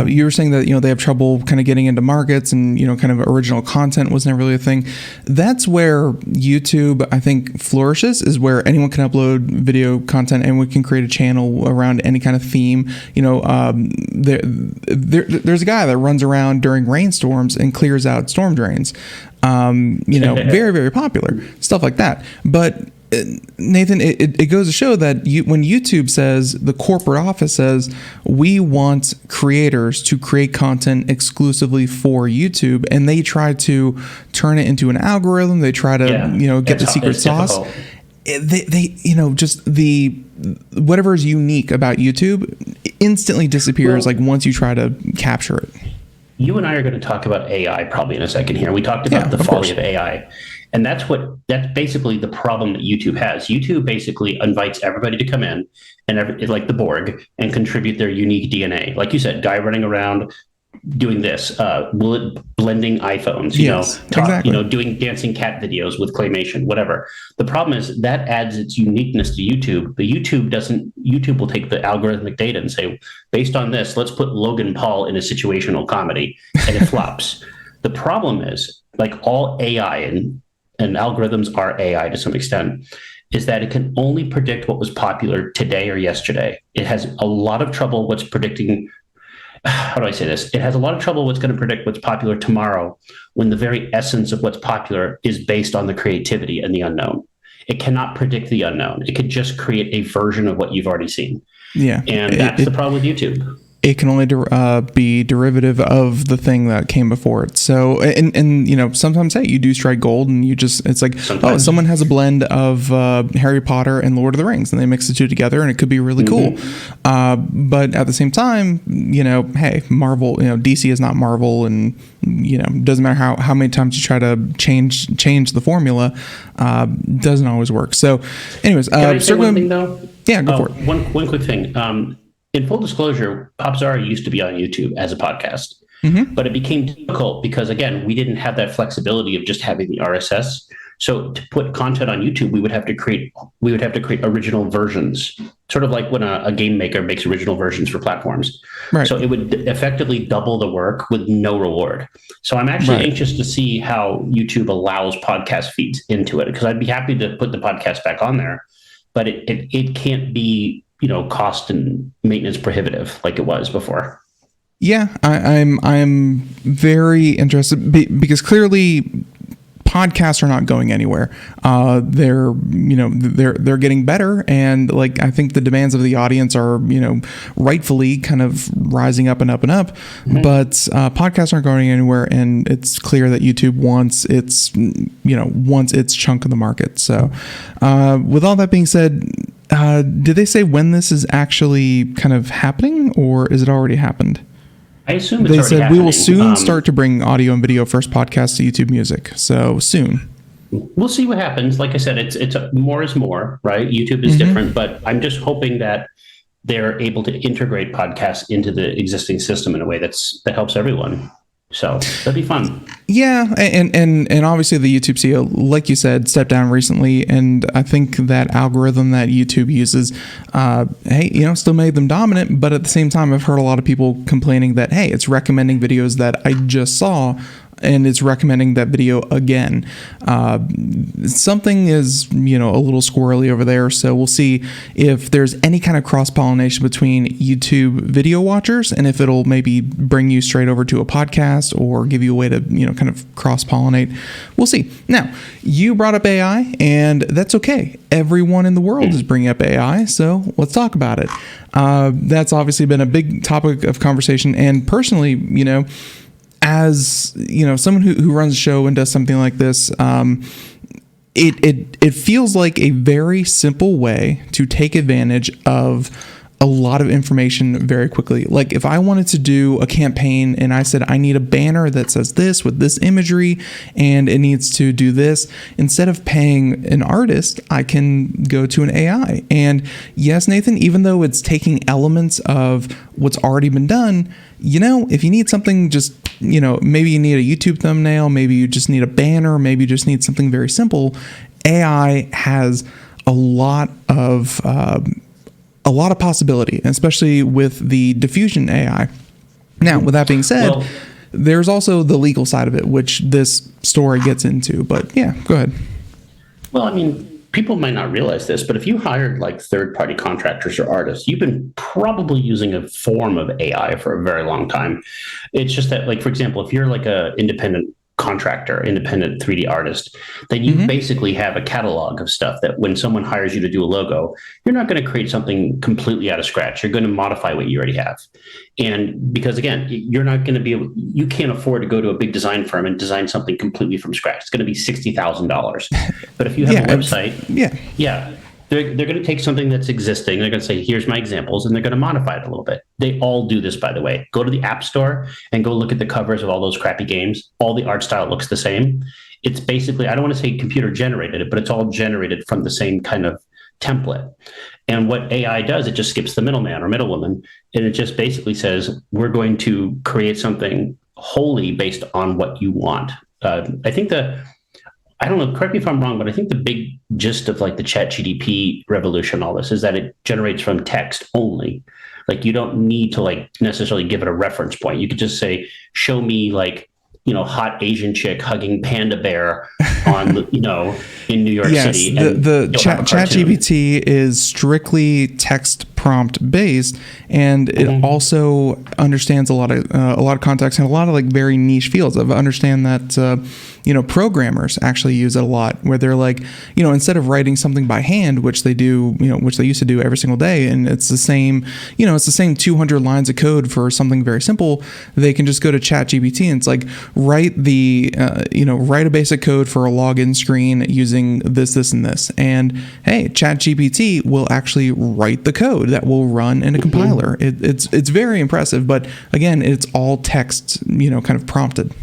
you were saying that they have trouble kind of getting into markets and kind of original content was never really a thing. That's where YouTube I think flourishes, is where anyone can upload video content and we can create a channel around any kind of theme. There's a guy that runs around during rainstorms and clears out storm drains. Very, very popular, stuff like that. But Nathan, it goes to show that when YouTube says, the corporate office says, we want creators to create content exclusively for YouTube, and they try to turn it into an algorithm. They try to, get the secret sauce. They just whatever is unique about YouTube instantly disappears once you try to capture it. You and I are going to talk about AI probably in a second here. We talked about the folly of AI. And that's basically the problem that YouTube has. YouTube basically invites everybody to come in and like the Borg and contribute their unique DNA. Like you said, guy running around doing this, blending iPhones, exactly. Doing dancing cat videos with claymation, whatever. The problem is that adds its uniqueness to YouTube. But YouTube will take the algorithmic data and say, based on this, let's put Logan Paul in a situational comedy, and it flops. The problem is, like all AI and algorithms are AI to some extent, is that it can only predict what was popular today or yesterday. It has a lot of trouble how do I say this? It has a lot of trouble what's going to predict what's popular tomorrow, when the very essence of what's popular is based on the creativity and the unknown. It cannot predict the unknown. It could just create a version of what you've already seen. Yeah. And that's the problem with YouTube. it can only be derivative of the thing that came before it. So, and you know, sometimes, hey, you do strike gold, and it's like, oh, someone has a blend of Harry Potter and Lord of the Rings, and they mix the two together, and it could be really cool. But at the same time, you know, hey, Marvel, you know, DC is not Marvel, and you know, doesn't matter how many times you try to change the formula, doesn't always work. So, anyways, can I say one thing though? Yeah, go for it. One quick thing. In full disclosure, Popzara used to be on YouTube as a podcast, but it became difficult because, again, we didn't have that flexibility of just having the RSS. So to put content on YouTube, we would have to create original versions, sort of like when a game maker makes original versions for platforms. Right. So it would effectively double the work with no reward. So I'm actually anxious to see how YouTube allows podcast feeds into it, because I'd be happy to put the podcast back on there, but it can't be, you know, cost and maintenance prohibitive like it was before. Yeah, I'm very interested because clearly podcasts are not going anywhere. They're getting better, and like I think the demands of the audience are, you know, rightfully kind of rising up and up and up. But podcasts aren't going anywhere, and it's clear that YouTube wants its chunk of the market. So, with all that being said, did they say when this is actually kind of happening, or is it already happened? I assume they said we will soon start to bring audio and video first podcasts to YouTube Music. So soon. We'll see what happens. Like I said, it's more is more, right? YouTube is different, but I'm just hoping that they're able to integrate podcasts into the existing system in a way that helps everyone. So that'd be fun. Yeah, and obviously the YouTube CEO, like you said, stepped down recently, and I think that algorithm that YouTube uses, hey, you know, still made them dominant. But at the same time, I've heard a lot of people complaining that, hey, it's recommending videos that I just saw, and it's recommending that video again. Something is, you know, a little squirrely over there. So we'll see if there's any kind of cross-pollination between YouTube video watchers, and if it'll maybe bring you straight over to a podcast or give you a way to, you know, kind of cross-pollinate. We'll see. Now, you brought up AI, and that's okay. Everyone in the world is bringing up AI, so let's talk about it. That's obviously been a big topic of conversation, and personally, you know, as you know, someone who runs a show and does something like this, it feels like a very simple way to take advantage of a lot of information very quickly. Like if I wanted to do a campaign and I said I need a banner that says this with this imagery and it needs to do this, instead of paying an artist, I can go to an AI. And yes, Nathan, even though it's taking elements of what's already been done, you know, if you need something just, you know, maybe you need a YouTube thumbnail, maybe you just need a banner, maybe you just need something very simple, AI has a lot of possibility, especially with the diffusion AI. Now, with that being said, there's also the legal side of it, which this story gets into. But yeah, go ahead. Well, I mean, people might not realize this, but if you hired like third-party contractors or artists, you've been probably using a form of AI for a very long time. It's just that, like, for example, if you're like a independent contractor, independent 3D artist, then you basically have a catalog of stuff that when someone hires you to do a logo, you're not going to create something completely out of scratch. You're going to modify what you already have. And because again, you're not going to be able, you can't afford to go to a big design firm and design something completely from scratch. It's going to be $60,000. But if you have a website, they're going to take something that's existing. They're going to say, here's my examples, and they're going to modify it a little bit. They all do this, by the way. Go to the App Store and go look at the covers of all those crappy games. All the art style looks the same. It's basically, I don't want to say computer generated, but it's all generated from the same kind of template. And what AI does, it just skips the middleman or middlewoman, and it just basically says, we're going to create something wholly based on what you want. I don't know, correct me if I'm wrong, but I think the big gist of like the ChatGPT revolution, all this, is that it generates from text only. Like you don't need to like necessarily give it a reference point. You could just say, show me like, you know, hot Asian chick hugging panda bear on, you know, in New York City. Yes, the ChatGPT is strictly text prompt based, and it also understands a lot of context and a lot of like very niche fields. I understand that programmers actually use it a lot, where they're like, instead of writing something by hand, which they do, which they used to do every single day, and it's the same 200 lines of code for something very simple, they can just go to ChatGPT and it's like, write a basic code for a login screen using this, and this. And hey, ChatGPT will actually write the code that will run in a compiler. It's very impressive, but again, it's all text, kind of prompted.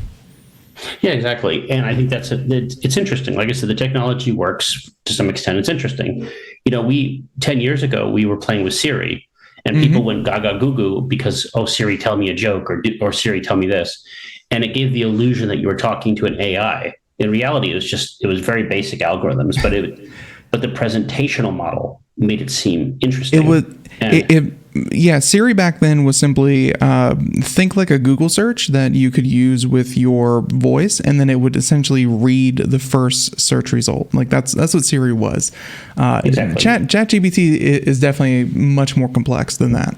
Yeah, exactly. And I think it's interesting. Like I said, the technology works to some extent. It's interesting. 10 years ago, we were playing with Siri, and people went gaga goo goo because, oh, Siri, tell me a joke, or Siri, tell me this. And it gave the illusion that you were talking to an AI. In reality, it was very basic algorithms, but the presentational model made it seem interesting. Siri back then was simply think like a Google search that you could use with your voice, and then it would essentially read the first search result. Like that's what Siri was. Exactly. ChatGPT is definitely much more complex than that.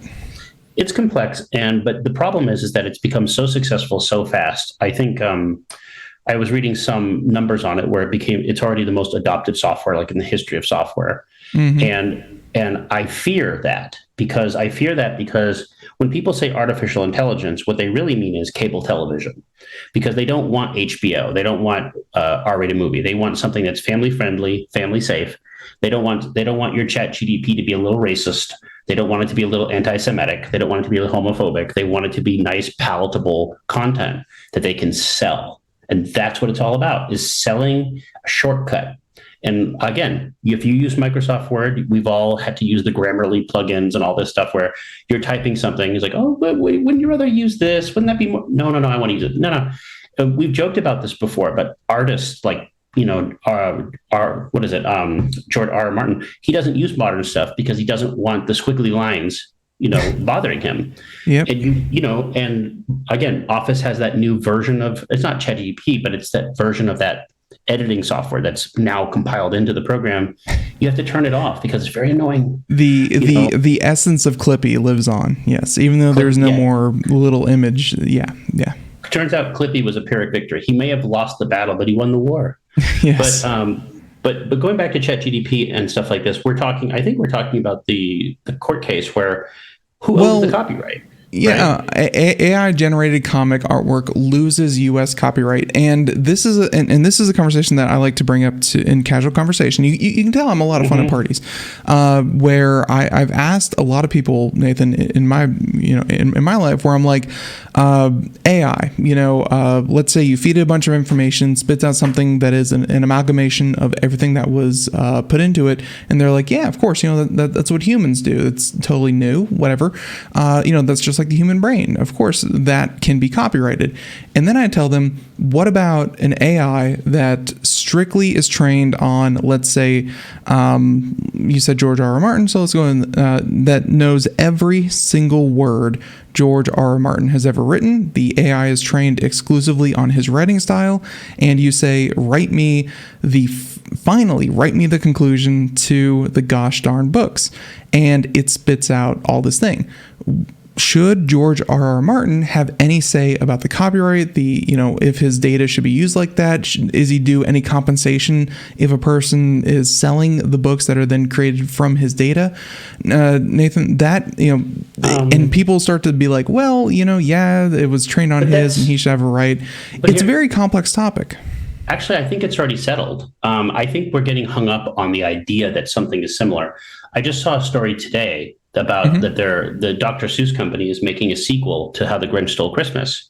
It's complex, but the problem is that it's become so successful so fast. I think I was reading some numbers on it where it's already the most adopted software like in the history of software. And I fear that because when people say artificial intelligence, what they really mean is cable television, because they don't want HBO. They don't want R-rated movie. They want something that's family friendly, family safe. They don't want your ChatGPT to be a little racist. They don't want it to be a little anti-Semitic. They don't want it to be a little homophobic. They want it to be nice, palatable content that they can sell. And that's what it's all about, is selling a shortcut. And again, if you use Microsoft Word, we've all had to use the Grammarly plugins and all this stuff where you're typing something. It's like, oh, wouldn't you rather use this? Wouldn't that be more? No, I want to use it. No. We've joked about this before, but artists like, George R. R. Martin, he doesn't use modern stuff because he doesn't want the squiggly lines, bothering him. Yep. And, and again, Office has that new version of, it's not ChatGPT, but it's that version of that editing software that's now compiled into the program. You have to turn it off because it's very annoying. The essence of Clippy lives on. Yes. Even though there's no more little image. Yeah. Turns out Clippy was a Pyrrhic victory. He may have lost the battle, but he won the war. Yes. But going back to ChatGPT and stuff like this, I think we're talking about the court case where who owns the copyright? Yeah, right? AI-generated comic artwork loses U.S. copyright, and this is a conversation that I like to bring up in casual conversation. You can tell I'm a lot of fun at parties, where I've asked a lot of people, Nathan, in my in my life, where I'm like, AI, let's say you feed it a bunch of information, spits out something that is an amalgamation of everything that was put into it, and they're like, yeah, of course, that's what humans do. It's totally new, whatever. That's just like the human brain. Of course, that can be copyrighted. And then I tell them, what about an AI that strictly is trained on, let's say, you said George R. R. Martin, so let's go in, that knows every single word George R. R. Martin has ever written. The AI is trained exclusively on his writing style, and you say, write me the conclusion to the gosh darn books, and it spits out all this thing. Should George R. R. Martin have any say about the copyright? If his data should be used like that? Is he due any compensation if a person is selling the books that are then created from his data? Nathan, and people start to be like, well, it was trained on his, and he should have a right. It's a very complex topic. Actually, I think it's already settled. I think we're getting hung up on the idea that something is similar. I just saw a story today about that the Dr. Seuss company is making a sequel to How the Grinch Stole Christmas.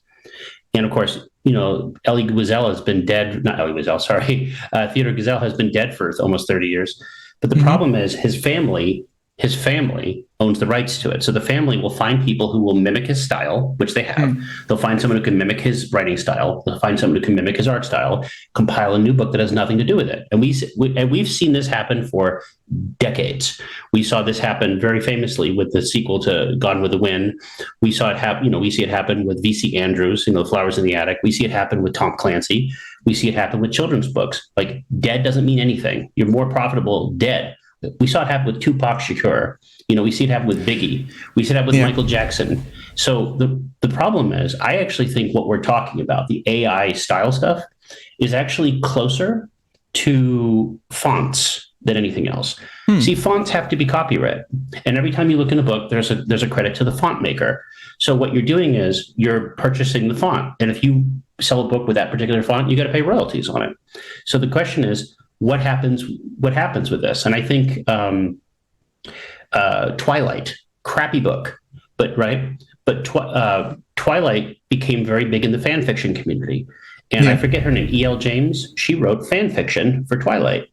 And of course, Elie Wiesel has been dead. Not Elie Wiesel, sorry. Theodore Gesell has been dead for almost 30 years. But the problem is his family owns the rights to it. So the family will find people who will mimic his style, which they have. They'll find someone who can mimic his writing style. They'll find someone who can mimic his art style, compile a new book that has nothing to do with it. And we've seen this happen for decades. We saw this happen very famously with the sequel to Gone with the Wind. We saw it happen, we see it happen with V.C. Andrews, The Flowers in the Attic. We see it happen with Tom Clancy. We see it happen with children's books. Like, dead doesn't mean anything. You're more profitable dead. We saw it happen with Tupac Shakur. We see it happen with Biggie. We see it happen with Michael Jackson. So the problem is, I actually think what we're talking about, the AI style stuff, is actually closer to fonts than anything else. See, fonts have to be copyright, and every time you look in a book, there's a credit to the font maker. So what you're doing is you're purchasing the font, and if you sell a book with that particular font, you got to pay royalties on it. So the question is, what happens with this? And I think Twilight, crappy book, but Twilight became very big in the fan fiction community. And I forget her name, E.L. James. She wrote fan fiction for Twilight.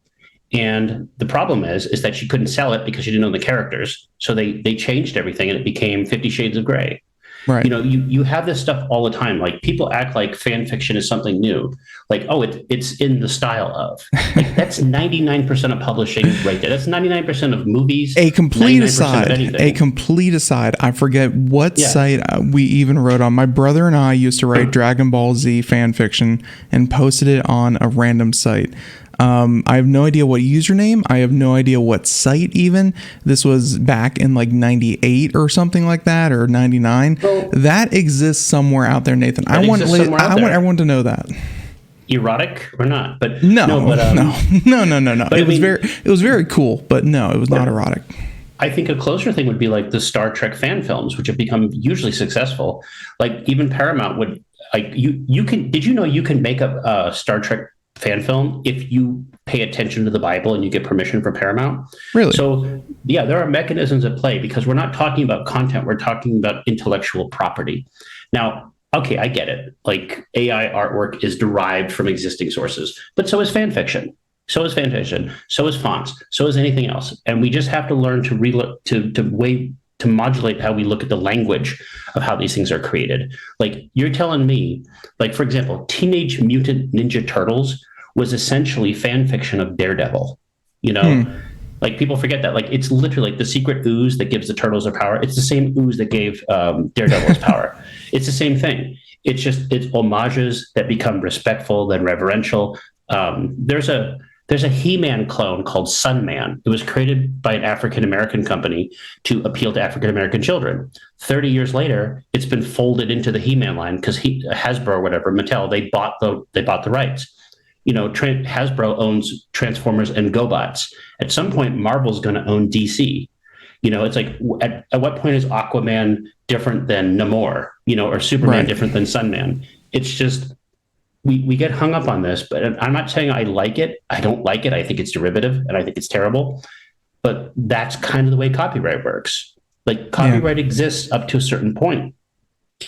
And the problem is that she couldn't sell it because she didn't know the characters. So they changed everything, and it became 50 Shades of Grey. Right. You have this stuff all the time. Like, people act like fan fiction is something new. Like, oh, it's in the style of. Like, that's 99% of publishing right there. That's 99% of movies. A complete aside. I forget what site we even wrote on. My brother and I used to write Dragon Ball Z fan fiction and posted it on a random site. I have no idea what username. I have no idea what site even. This was back in like 98 or something like that, or 99. Well, that exists somewhere out there, Nathan. I want everyone to know that. Erotic or not? But no. But it was very cool, but no, it was not erotic. I think a closer thing would be like the Star Trek fan films, which have become hugely successful. Like, even Paramount would, like, you can. Did you know you can make a Star Trek fan film if you pay attention to the Bible and you get permission from Paramount? Really? So there are mechanisms at play, because we're not talking about content, we're talking about intellectual property. Now, okay, I get it. Like, AI artwork is derived from existing sources, but so is fan fiction. So is fonts. So is anything else. And we just have to learn to modulate how we look at the language of how these things are created. Like, you're telling me, like, for example, Teenage Mutant Ninja Turtles was essentially fan fiction of Daredevil. Like, people forget that. Like, it's literally like the secret ooze that gives the turtles their power. It's the same ooze that gave Daredevil's power. It's the same thing. It's homages that become respectful, then reverential. There's a He-Man clone called Sunman. It was created by an African-American company to appeal to African-American children. 30 years later, it's been folded into the He-Man line because Hasbro or whatever, Mattel, they bought the rights. Hasbro owns Transformers and GoBots. At some point, Marvel's going to own DC. It's like, at what point is Aquaman different than Namor? Or Superman different than Sunman? It's just, we get hung up on this, but I'm not saying I like it. I don't like it. I think it's derivative and I think it's terrible. But that's kind of the way copyright works. Like, copyright exists up to a certain point.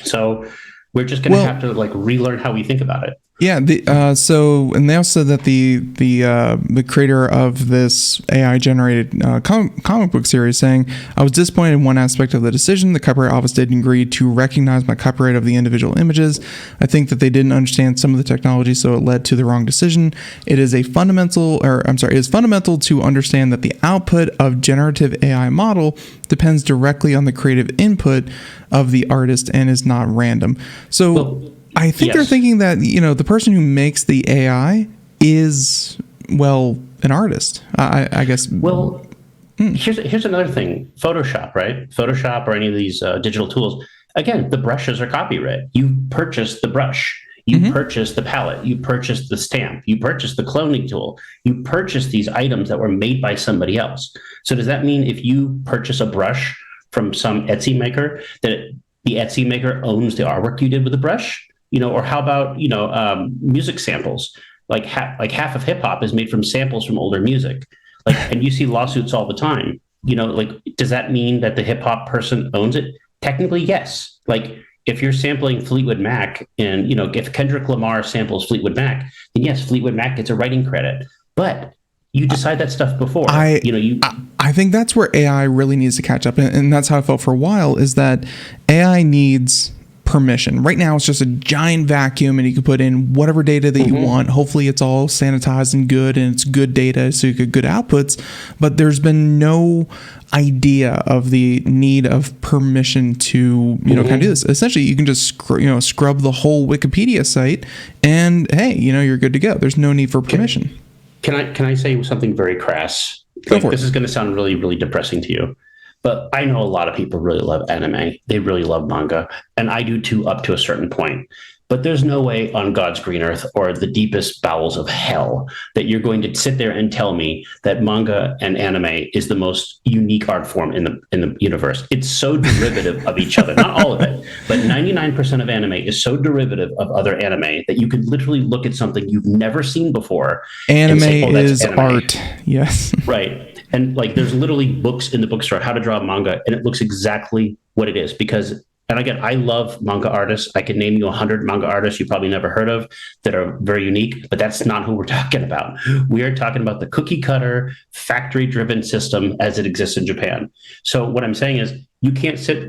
So we're just going to have to, like, relearn how we think about it. Yeah. And they also said that the creator of this AI generated comic book series saying, I was disappointed in one aspect of the decision. The copyright office didn't agree to recognize my copyright of the individual images. I think that they didn't understand some of the technology, so it led to the wrong decision. It is fundamental to understand that the output of generative AI model depends directly on the creative input of the artist and is not random. So I think they're thinking that, the person who makes the AI is, an artist, I guess. Well, here's another thing. Photoshop, right? Photoshop or any of these digital tools. Again, the brushes are copyright. You purchase the brush. You purchase the palette. You purchase the stamp. You purchase the cloning tool. You purchase these items that were made by somebody else. So does that mean if you purchase a brush from some Etsy maker, that the Etsy maker owns the artwork you did with the brush? Or how about, music samples? Like half of hip hop is made from samples from older music. Like, and you see lawsuits all the time. Like, does that mean that the hip hop person owns it? Technically, yes. Like, if you're sampling Fleetwood Mac and, if Kendrick Lamar samples Fleetwood Mac, then yes, Fleetwood Mac gets a writing credit. But you decide that stuff before. I think that's where AI really needs to catch up. And that's how I felt for a while, is that AI needs permission. Right now, it's just a giant vacuum, and you can put in whatever data that you want. Hopefully, it's all sanitized and good, and it's good data, so you get good outputs. But there's been no idea of the need of permission to, kind of do this. Essentially, you can just scrub the whole Wikipedia site, and hey, you're good to go. There's no need for permission. Can I say something very crass? This is going to sound really, really depressing to you, but I know a lot of people really love anime. They really love manga, and I do too, up to a certain point. But there's no way on God's green earth or the deepest bowels of hell that you're going to sit there and tell me that manga and anime is the most unique art form in the universe. It's so derivative of each other. Not all of it, but 99% of anime is so derivative of other anime that you could literally look at something you've never seen before. Anime is anime. Art. Yes. Right. And like there's literally books in the bookstore, how to draw a manga, and it looks exactly what it is because. And again, I love manga artists. I can name you 100 manga artists you probably never heard of that are very unique, but that's not who we're talking about. We are talking about the cookie cutter, factory driven system as it exists in Japan. So what I'm saying is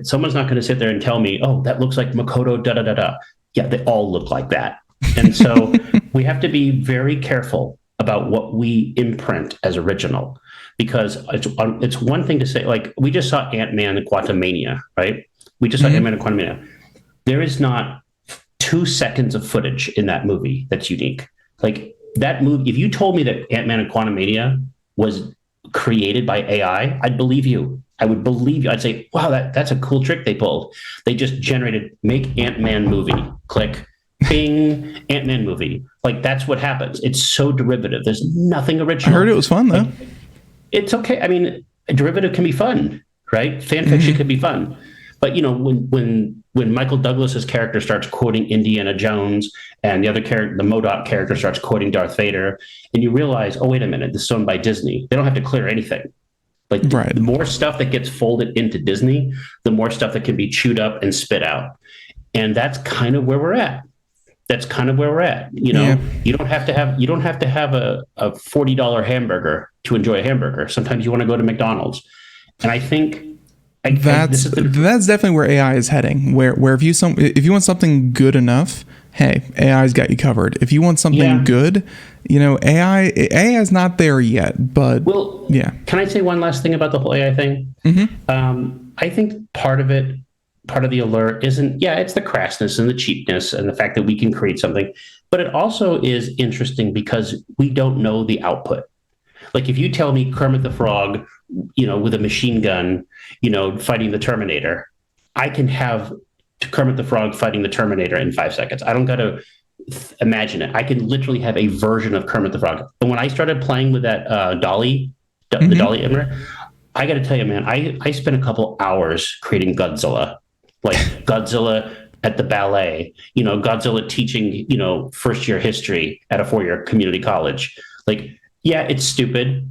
someone's not going to sit there and tell me, oh, that looks like Makoto, da da da da. Yeah, they all look like that. And so we have to be very careful about what we imprint as original, because it's one thing to say, like we just saw Ant-Man and Quantumania, right? We just saw Ant-Man and Quantumania. There is not 2 seconds of footage in that movie that's unique. Like that movie, if you told me that Ant-Man and Quantumania was created by AI, I'd believe you. I would believe you. I'd say, wow, that's a cool trick they pulled. They just generated, make Ant-Man movie, click, bing, Ant-Man movie. Like that's what happens. It's so derivative. There's nothing original. I heard it was fun though. It's okay. I mean, a derivative can be fun, right? Fan fiction can be fun. But you know, when Michael Douglas's character starts quoting Indiana Jones, and the other character, the MODOK character, starts quoting Darth Vader, and you realize, oh wait a minute, this is owned by Disney. They don't have to clear anything. Like the more stuff that gets folded into Disney, the more stuff that can be chewed up and spit out, and that's kind of where we're at. You know, you don't have to have a $40 hamburger to enjoy a hamburger. Sometimes you want to go to McDonald's, and I think. That's definitely where AI is heading. Where if you want something good enough, hey, AI's got you covered. If you want something good, you know, AI is not there yet. But can I say one last thing about the whole AI thing? I think part of the allure isn't it's the crassness and the cheapness and the fact that we can create something, but it also is interesting because we don't know the output. Like if you tell me Kermit the Frog, you know, with a machine gun, you know, fighting the Terminator, I can have Kermit the Frog fighting the Terminator in 5 seconds. I don't got to imagine it. I can literally have a version of Kermit the Frog. And when I started playing with that Dolly, the Dolly Emmer, I got to tell you, man, I spent a couple hours creating Godzilla, like Godzilla at the ballet, you know, Godzilla teaching, you know, first year history at a 4-year community college. Like, yeah, it's stupid,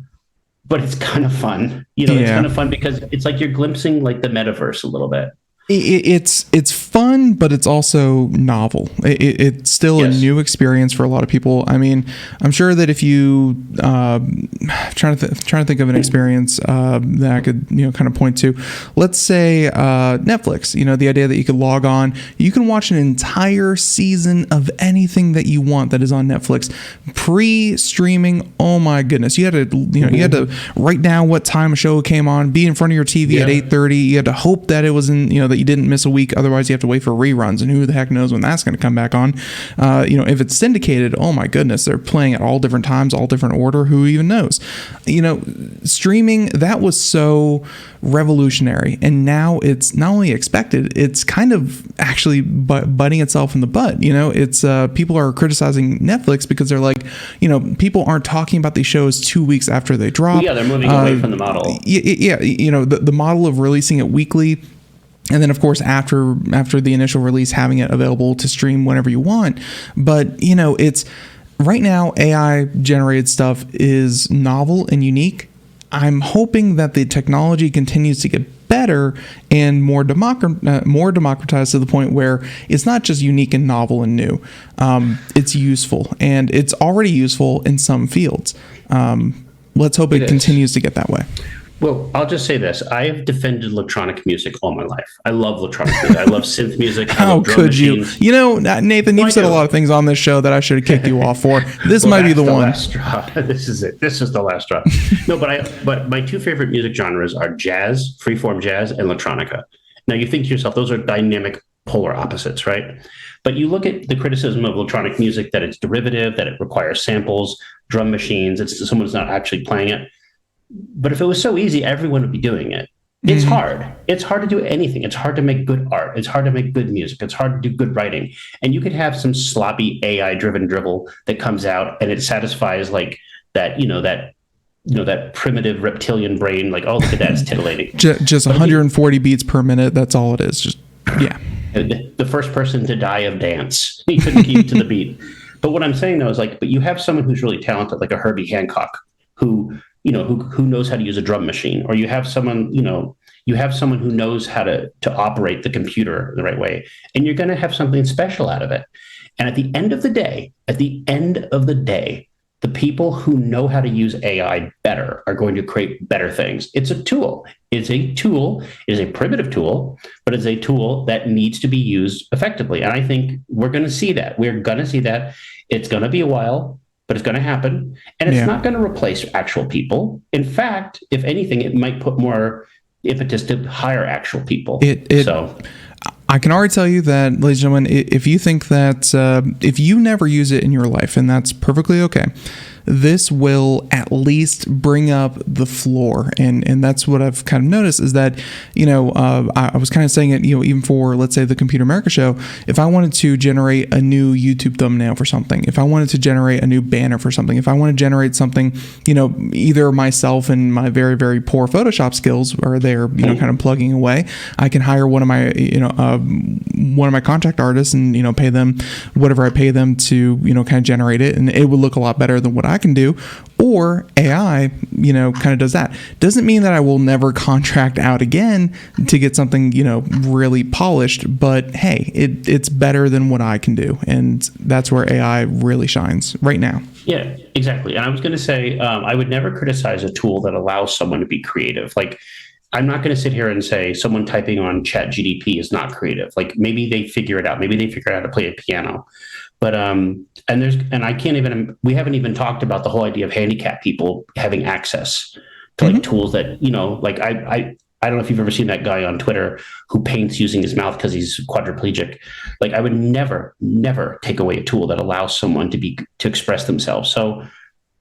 but it's kind of fun. You know, it's kind of fun because it's like you're glimpsing like the metaverse a little bit. It's fun, but it's also novel. It's still a new experience for a lot of people. I mean, I'm sure that if you trying to think of an experience that I could kind of point to, let's say Netflix. You know, the idea that you could log on, you can watch an entire season of anything that you want that is on Netflix, pre-streaming. Oh my goodness, you had to you had to write down what time a show came on, be in front of your TV at 8:30. You had to hope that it was in that you didn't miss a week. Otherwise, you have to wait for reruns, and who the heck knows when that's going to come back on. If it's syndicated, oh my goodness, they're playing at all different times, all different order. Who even knows? Streaming, that was so revolutionary, and now it's not only expected, it's kind of actually butting itself in the butt. It's people are criticizing Netflix because they're like, people aren't talking about these shows 2 weeks after they drop. Yeah, they're moving away from the model. The model of releasing it weekly. And then, of course, after the initial release, having it available to stream whenever you want. But, it's right now, AI generated stuff is novel and unique. I'm hoping that the technology continues to get better and more democratized to the point where it's not just unique and novel and new. It's useful, and it's already useful in some fields. Let's hope it continues to get that way. Well, I'll just say this. I have defended electronic music all my life. I love electronic music. I love synth music. How could machines. You? Nathan, you've said a lot of things on this show that I should have kicked you off for. This might be the one. Last straw. This is it. This is the last straw. No, but my two favorite music genres are jazz, freeform jazz, and electronica. Now, you think to yourself, those are dynamic polar opposites, right? But you look at the criticism of electronic music, that it's derivative, that it requires samples, drum machines, it's someone's not actually playing it. But if it was so easy, everyone would be doing it. It's hard. It's hard to do anything. It's hard to make good art. It's hard to make good music. It's hard to do good writing. And you could have some sloppy AI driven dribble that comes out and it satisfies like that, that primitive reptilian brain, like, oh, look at that, it's titillating. Just 140 beats per minute. That's all it is. Just, yeah. The first person to die of dance. He couldn't keep to the beat. But what I'm saying though is like, but you have someone who's really talented, like a Herbie Hancock, who knows how to use a drum machine, or you have someone who knows how to operate the computer the right way, and you're going to have something special out of it. And at the end of the day, the people who know how to use AI better are going to create better things. It's a tool. It is a primitive tool, but it's a tool that needs to be used effectively. And I think we're going to see that. It's going to be a while, but it's going to happen. And it's not going to replace actual people. In fact, if anything, it might put more impetus to hire actual people. I can already tell you that, ladies and gentlemen, if you think that if you never use it in your life, and that's perfectly okay, this will at least bring up the floor. And that's what I've kind of noticed is that, I was kind of saying it, even for, let's say, the Computer America show, if I wanted to generate a new YouTube thumbnail for something, if I wanted to generate a new banner for something, if I want to generate something, either myself and my very, very poor Photoshop skills are there, kind of plugging away, I can hire one of my contract artists and, pay them whatever I pay them to, kind of generate it. And it would look a lot better than what I can do. Or AI, kind of does that. Doesn't mean that I will never contract out again to get something, really polished. But hey, it's better than what I can do. And that's where AI really shines right now. Yeah, exactly. And I was going to say, I would never criticize a tool that allows someone to be creative. Like, I'm not going to sit here and say someone typing on ChatGPT is not creative. Like, maybe they figure it out. Maybe they figure out how to play a piano. But we haven't even talked about the whole idea of handicapped people having access to like tools that, like I don't know if you've ever seen that guy on Twitter who paints using his mouth because he's quadriplegic. Like, I would never take away a tool that allows someone to express themselves. So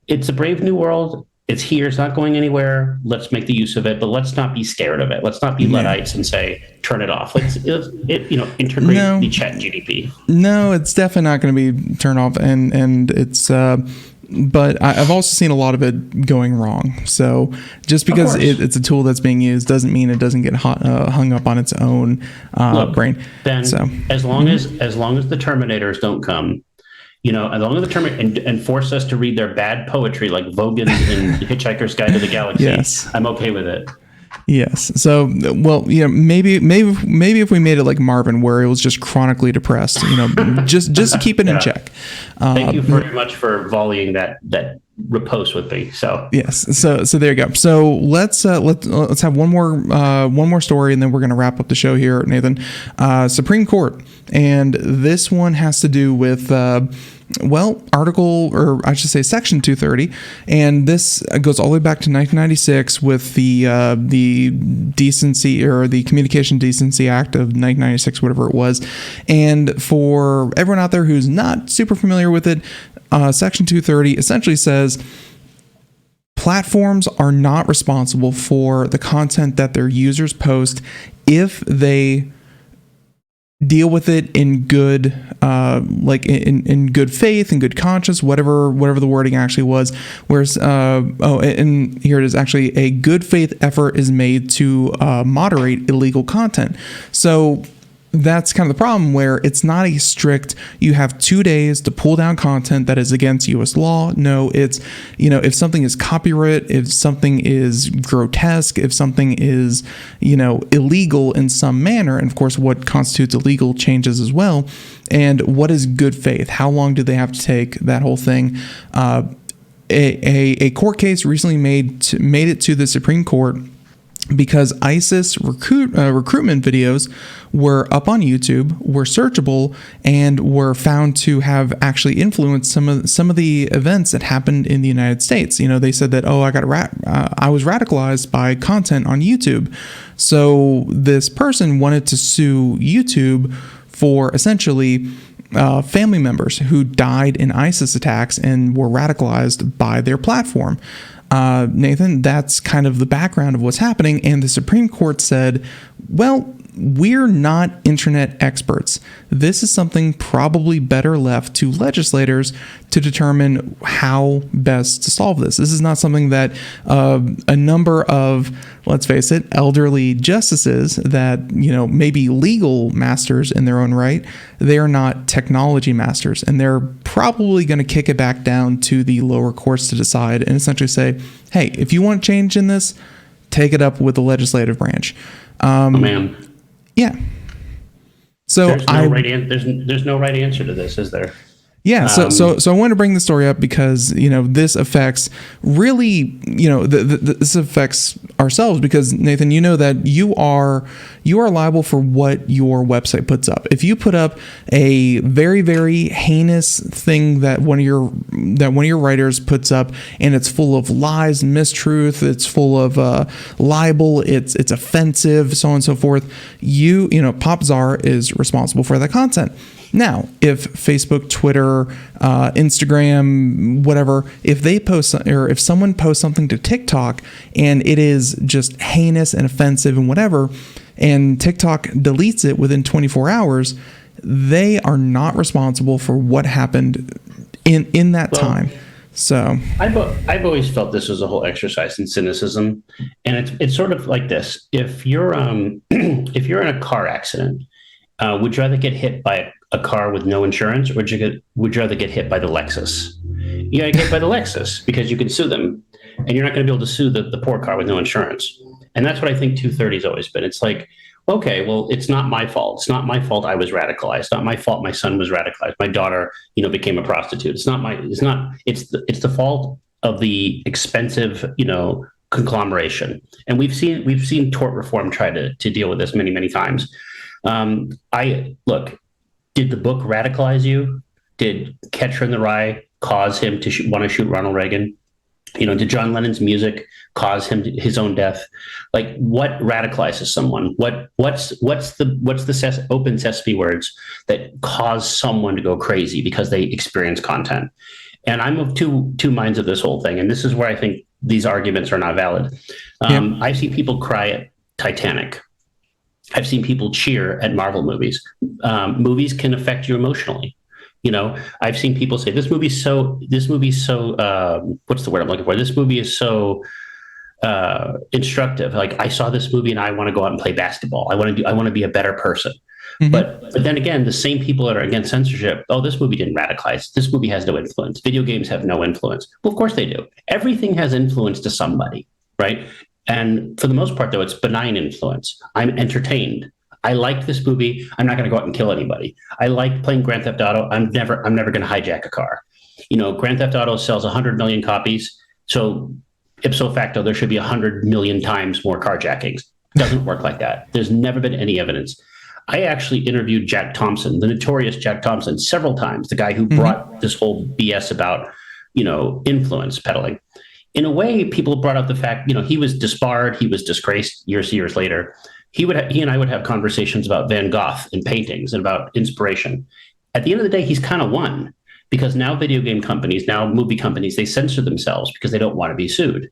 it's a brave new world. It's here. It's not going anywhere. Let's make the use of it, but let's not be scared of it. Let's not be Luddites and say, turn it off. Let's integrate the chat GDP. No, it's definitely not going to be turned off. And it's, but I've also seen a lot of it going wrong. So just because it's a tool that's being used doesn't mean it doesn't get hung up on its own brain. Ben, so as long as the Terminators don't come, as long as the Terminator and force us to read their bad poetry like Vogan's in Hitchhiker's Guide to the Galaxy, yes, I'm okay with it. Yes. So, well, maybe if we made it like Marvin, where it was just chronically depressed, just keep it in check. Thank you very much for volleying that repost with me. So yes. So there you go. So let's have one more story, and then we're going to wrap up the show here, Nathan. Supreme Court, and this one has to do with Section 230, and this goes all the way back to 1996 with the Decency or the Communication Decency Act of 1996, whatever it was. And for everyone out there who's not super familiar with it, Section 230 essentially says platforms are not responsible for the content that their users post if they deal with it in good, in good faith and good conscience, whatever the wording actually was. Whereas, and here it is, actually a good faith effort is made to moderate illegal content. So that's kind of the problem, where it's not a strict, you have 2 days to pull down content that is against U.S. law. No, it's, if something is copyright, if something is grotesque, if something is, illegal in some manner, and of course what constitutes illegal changes as well, and what is good faith? How long do they have to take, that whole thing? A court case recently made it to the Supreme Court because ISIS recruitment videos were up on YouTube, were searchable, and were found to have actually influenced some of the events that happened in the United States. They said that, I was radicalized by content on YouTube. So this person wanted to sue YouTube for essentially family members who died in ISIS attacks and were radicalized by their platform. Nathan, that's kind of the background of what's happening. And the Supreme Court said, well, we're not internet experts. This is something probably better left to legislators to determine how best to solve this. This is not something that a number of, let's face it, elderly justices that, maybe legal masters in their own right, they are not technology masters. And they're probably going to kick it back down to the lower courts to decide and essentially say, hey, if you want change in this, take it up with the legislative branch. Man. Yeah. So there's no right answer to this, is there? Yeah. So I want to bring the story up because, this affects really, this affects ourselves because, Nathan, that you are liable for what your website puts up. If you put up a very, very heinous thing that one of your writers puts up and it's full of lies, mistruth, it's full of libel, it's offensive, so on and so forth, Popzara is responsible for that content. Now, if Facebook, Twitter, Instagram, whatever, if they post or if someone posts something to TikTok and it is just heinous and offensive and whatever, and TikTok deletes it within 24 hours, they are not responsible for what happened in that time. So I've always felt this was a whole exercise in cynicism, and it's sort of like this: if you're if you're in a car accident, would you rather get hit by a car with no insurance, or would you rather get hit by the Lexus? You got to get hit by the Lexus because you can sue them, and you're not going to be able to sue the poor car with no insurance. And that's what I think 230 has always been. It's like, okay, well, it's not my fault. It's not my fault I was radicalized. It's not my fault my son was radicalized. My daughter, became a prostitute. It's the fault of the expensive, conglomeration. And we've seen tort reform try to deal with this many, many times. Did the book radicalize you? Did Catcher in the Rye cause him to want to shoot Ronald Reagan? Did John Lennon's music cause him his own death? Like, what radicalizes someone? What's the open sesame words that cause someone to go crazy because they experience content? And I'm of two minds of this whole thing, and this is where I think these arguments are not valid. I've seen people cry at Titanic. I've seen people cheer at Marvel movies. Movies can affect you emotionally. I've seen people say this movie's so what's the word I'm looking for? This movie is so instructive. Like, I saw this movie and I want to go out and play basketball. I want to be a better person. Mm-hmm. But then again, the same people that are against censorship, this movie didn't radicalize. This movie has no influence. Video games have no influence. Well, of course they do. Everything has influence to somebody, right? And for the most part, though, it's benign influence. I'm entertained. I like this movie. I'm not going to go out and kill anybody. I like playing Grand Theft Auto. I'm never going to hijack a car. Grand Theft Auto sells 100 million copies. So ipso facto, there should be 100 million times more carjackings. It doesn't work like that. There's never been any evidence. I actually interviewed Jack Thompson, the notorious Jack Thompson, several times, the guy who brought this whole BS about, influence peddling. In a way, people brought up the fact, he was disbarred, he was disgraced years later. He and I would have conversations about Van Gogh and paintings and about inspiration. At the end of the day, he's kind of won, because now video game companies, now movie companies, they censor themselves because they don't want to be sued.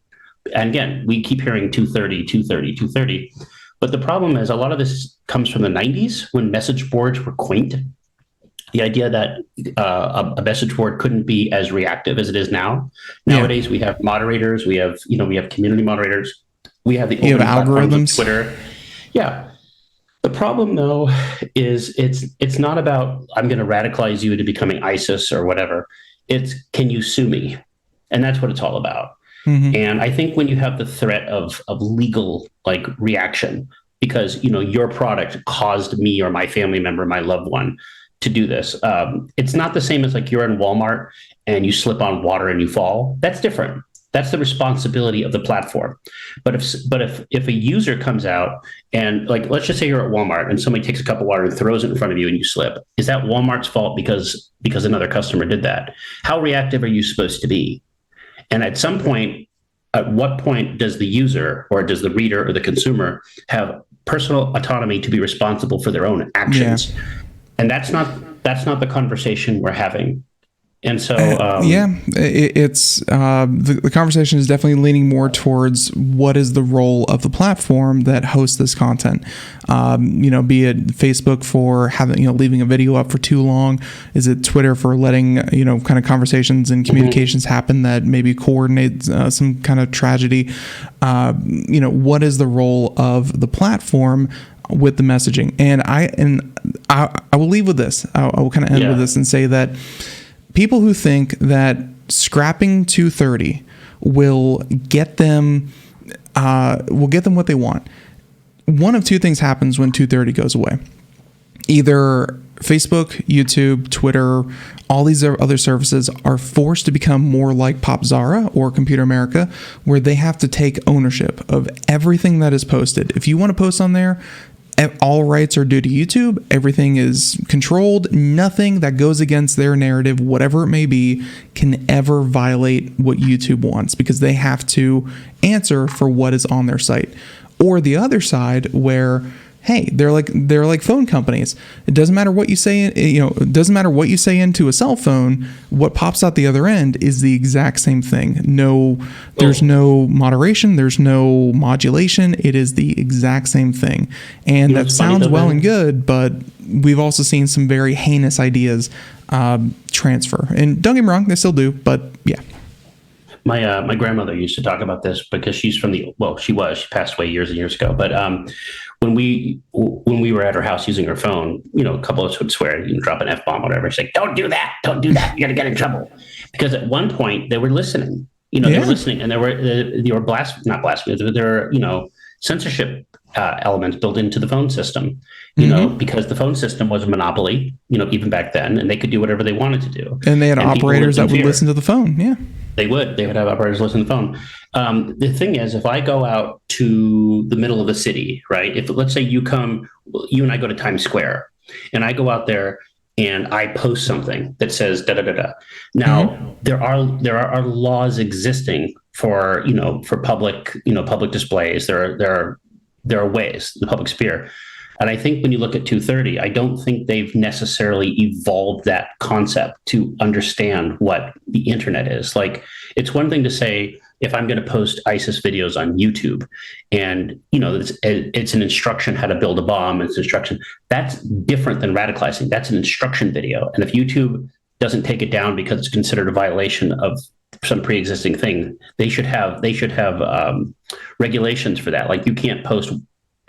And again, we keep hearing 230. But the problem is a lot of this comes from the 90s when message boards were quaint. The idea that a message board couldn't be as reactive as it is now. Nowadays, we have moderators, we have community moderators, we have the open algorithms, Twitter. Yeah. The problem, though, is it's not about I'm going to radicalize you into becoming ISIS or whatever. It's, can you sue me? And that's what it's all about. Mm-hmm. And I think when you have the threat of legal reaction, because your product caused me or my family member, my loved one, to do this, it's not the same as you're in Walmart and you slip on water and you fall. That's different. That's the responsibility of the platform. But if a user comes out and let's just say you're at Walmart and somebody takes a cup of water and throws it in front of you and you slip, is that Walmart's fault because another customer did that? How reactive are you supposed to be? And at some point, at what point does the user or does the reader or the consumer have personal autonomy to be responsible for their own actions? Yeah. And that's not the conversation we're having. And so, it's the conversation is definitely leaning more towards what is the role of the platform that hosts this content. Be it Facebook for having, leaving a video up for too long. Is it Twitter for letting, kind of conversations and communications happen that maybe coordinate some kind of tragedy? What is the role of the platform with the messaging? And I will leave with this. I will kind of end with this and say that people who think that scrapping 230 will get them what they want. One of two things happens when 230 goes away. Either Facebook, YouTube, Twitter, all these other services are forced to become more like Popzara or Computer America, where they have to take ownership of everything that is posted. If you want to post on there, all rights are due to YouTube. Everything is controlled. Nothing that goes against their narrative, whatever it may be, can ever violate what YouTube wants, because they have to answer for what is on their site. Or the other side, where they're like phone companies. It doesn't matter what you say. It doesn't matter what you say into a cell phone. What pops out the other end is the exact same thing. There's no moderation. There's no modulation. It is the exact same thing. And that sounds well and good, but we've also seen some very heinous ideas transfer. And don't get me wrong, they still do. But yeah. My grandmother used to talk about this because she's from she passed away years and years ago. But when we were at her house using her phone, a couple of us would swear, drop an F-bomb, whatever. She's like, don't do that. You're going to get in trouble. Because at one point they were listening, they were listening, and there were not blasphemy, there were, censorship elements built into the phone system, because the phone system was a monopoly, even back then, and they could do whatever they wanted to do. And they had operators that would listen to the phone. Yeah. They would have operators listen to the phone. The thing is, if I go out to the middle of the city, right? If let's say you and I go to Times Square, and I go out there and I post something that says da da da da. Now there are laws existing for public displays. There are ways in the public sphere. And I think when you look at 230, I don't think they've necessarily evolved that concept to understand what the internet is. Like, it's one thing to say, if I'm going to post ISIS videos on YouTube and, it's an instruction how to build a bomb, it's instruction, that's different than radicalizing. That's an instruction video. And if YouTube doesn't take it down because it's considered a violation of some pre-existing thing, they should have regulations for that. Like, you can't post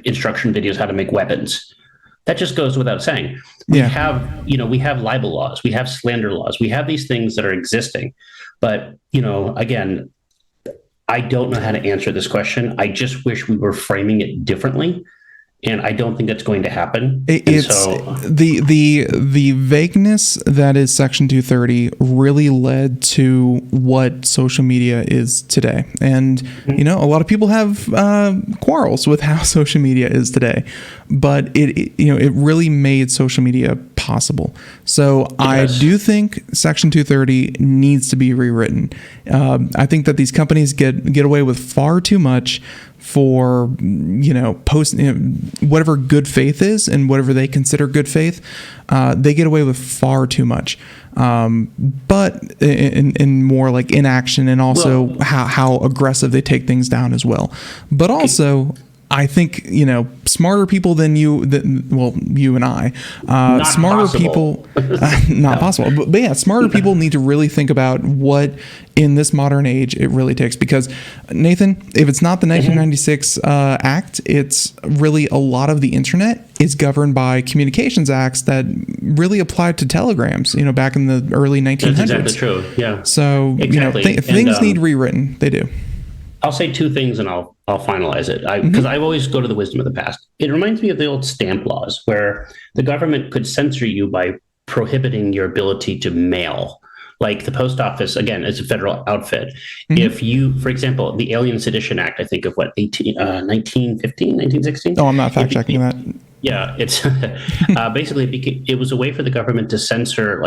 instruction videos how to make weapons. That just goes without saying. We have libel laws, we have slander laws, we have these things that are existing. But, again, I don't know how to answer this question. I just wish we were framing it differently. And I don't think that's going to happen. It's the vagueness that is Section 230 really led to what social media is today. And, a lot of people have quarrels with how social media is today. But it really made social media possible. So I do think Section 230 needs to be rewritten. I think that these companies get away with far too much for posting whatever good faith is and whatever they consider good faith. They get away with far too much, but in more like inaction, and also how aggressive they take things down as well. But also, I think smarter people than you and I, smarter possible. People, not possible. But yeah, smarter people need to really think about what in this modern age it really takes. Because Nathan, if it's not the 1996 Act, it's really a lot of the internet is governed by communications acts that really applied to telegrams. Back in the early 1900s. That's exactly true. Yeah. So exactly. Things need rewritten. They do. I'll say two things and I'll finalize it, because I always go to the wisdom of the past. It reminds me of the old stamp laws, where the government could censor you by prohibiting your ability to mail. Like the post office, again, is a federal outfit. If you, for example, the Alien Sedition Act, I think of 1915, 1916? Oh, I'm not fact checking that. Yeah, it's basically it was a way for the government to censor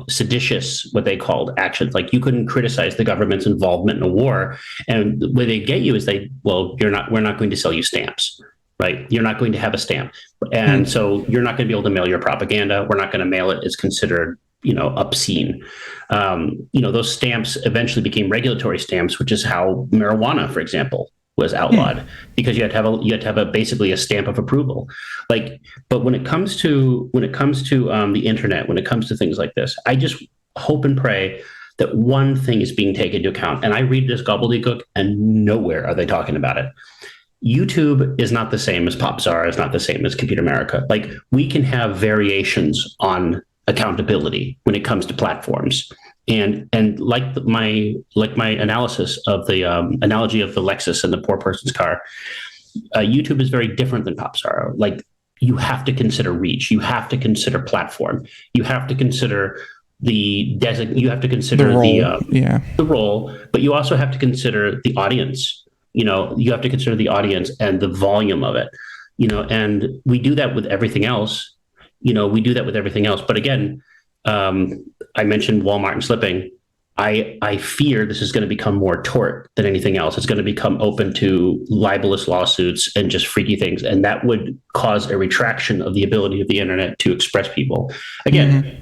seditious, what they called actions. Like, you couldn't criticize the government's involvement in a war, and the way they get you is we're not going to sell you stamps, right? You're not going to have a stamp, and so you're not going to be able to mail your propaganda. We're not going to mail it. It's considered obscene. Those stamps eventually became regulatory stamps, which is how marijuana, for example, was outlawed, because you had to have basically a stamp of approval. But when it comes to the internet, when it comes to things like this, I just hope and pray that one thing is being taken into account. And I read this gobbledygook, and nowhere are they talking about it. YouTube is not the same as Popzara, is not the same as Computer America. We can have variations on accountability when it comes to platforms. And like my analysis of the analogy of the Lexus and the poor person's car, YouTube is very different than Popzara. You have to consider reach, you have to consider platform, you have to consider the role, but you also have to consider the audience. You have to consider the audience and the volume of it. And we do that with everything else. But again, I mentioned Walmart and slipping. I fear this is going to become more tort than anything else. It's going to become open to libelous lawsuits and just freaky things. And that would cause a retraction of the ability of the internet to express people. Again,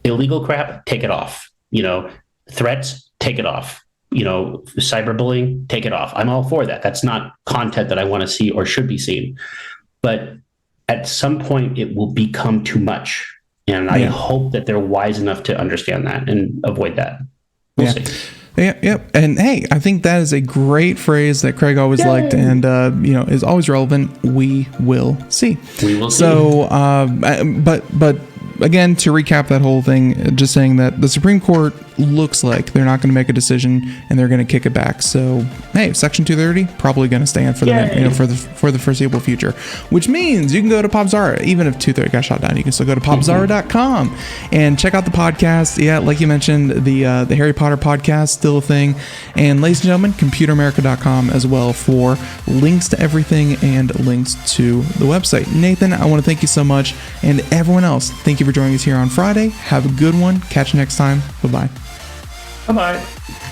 illegal crap, take it off. Threats, take it off. Cyberbullying, take it off. I'm all for that. That's not content that I want to see or should be seen. But at some point, it will become too much. And I hope that they're wise enough to understand that and avoid that. We'll see. Yeah. And hey, I think that is a great phrase that Craig always liked, and is always relevant. We will see. We will see. So, but again, to recap that whole thing, just saying that the Supreme Court looks like they're not going to make a decision and they're going to kick it back. So, hey, Section 230 probably going to stand for the foreseeable future, which means you can go to Popzara. Even if 230 got shot down, you can still go to popzara.com and check out the podcast. Yeah, like you mentioned, the Harry Potter podcast still a thing. And ladies and gentlemen, computeramerica.com as well for links to everything and links to the website. Nathan, I want to thank you so much, and everyone else, thank you for joining us here on Friday. Have a good one. Catch you next time. Bye-bye. Bye-bye.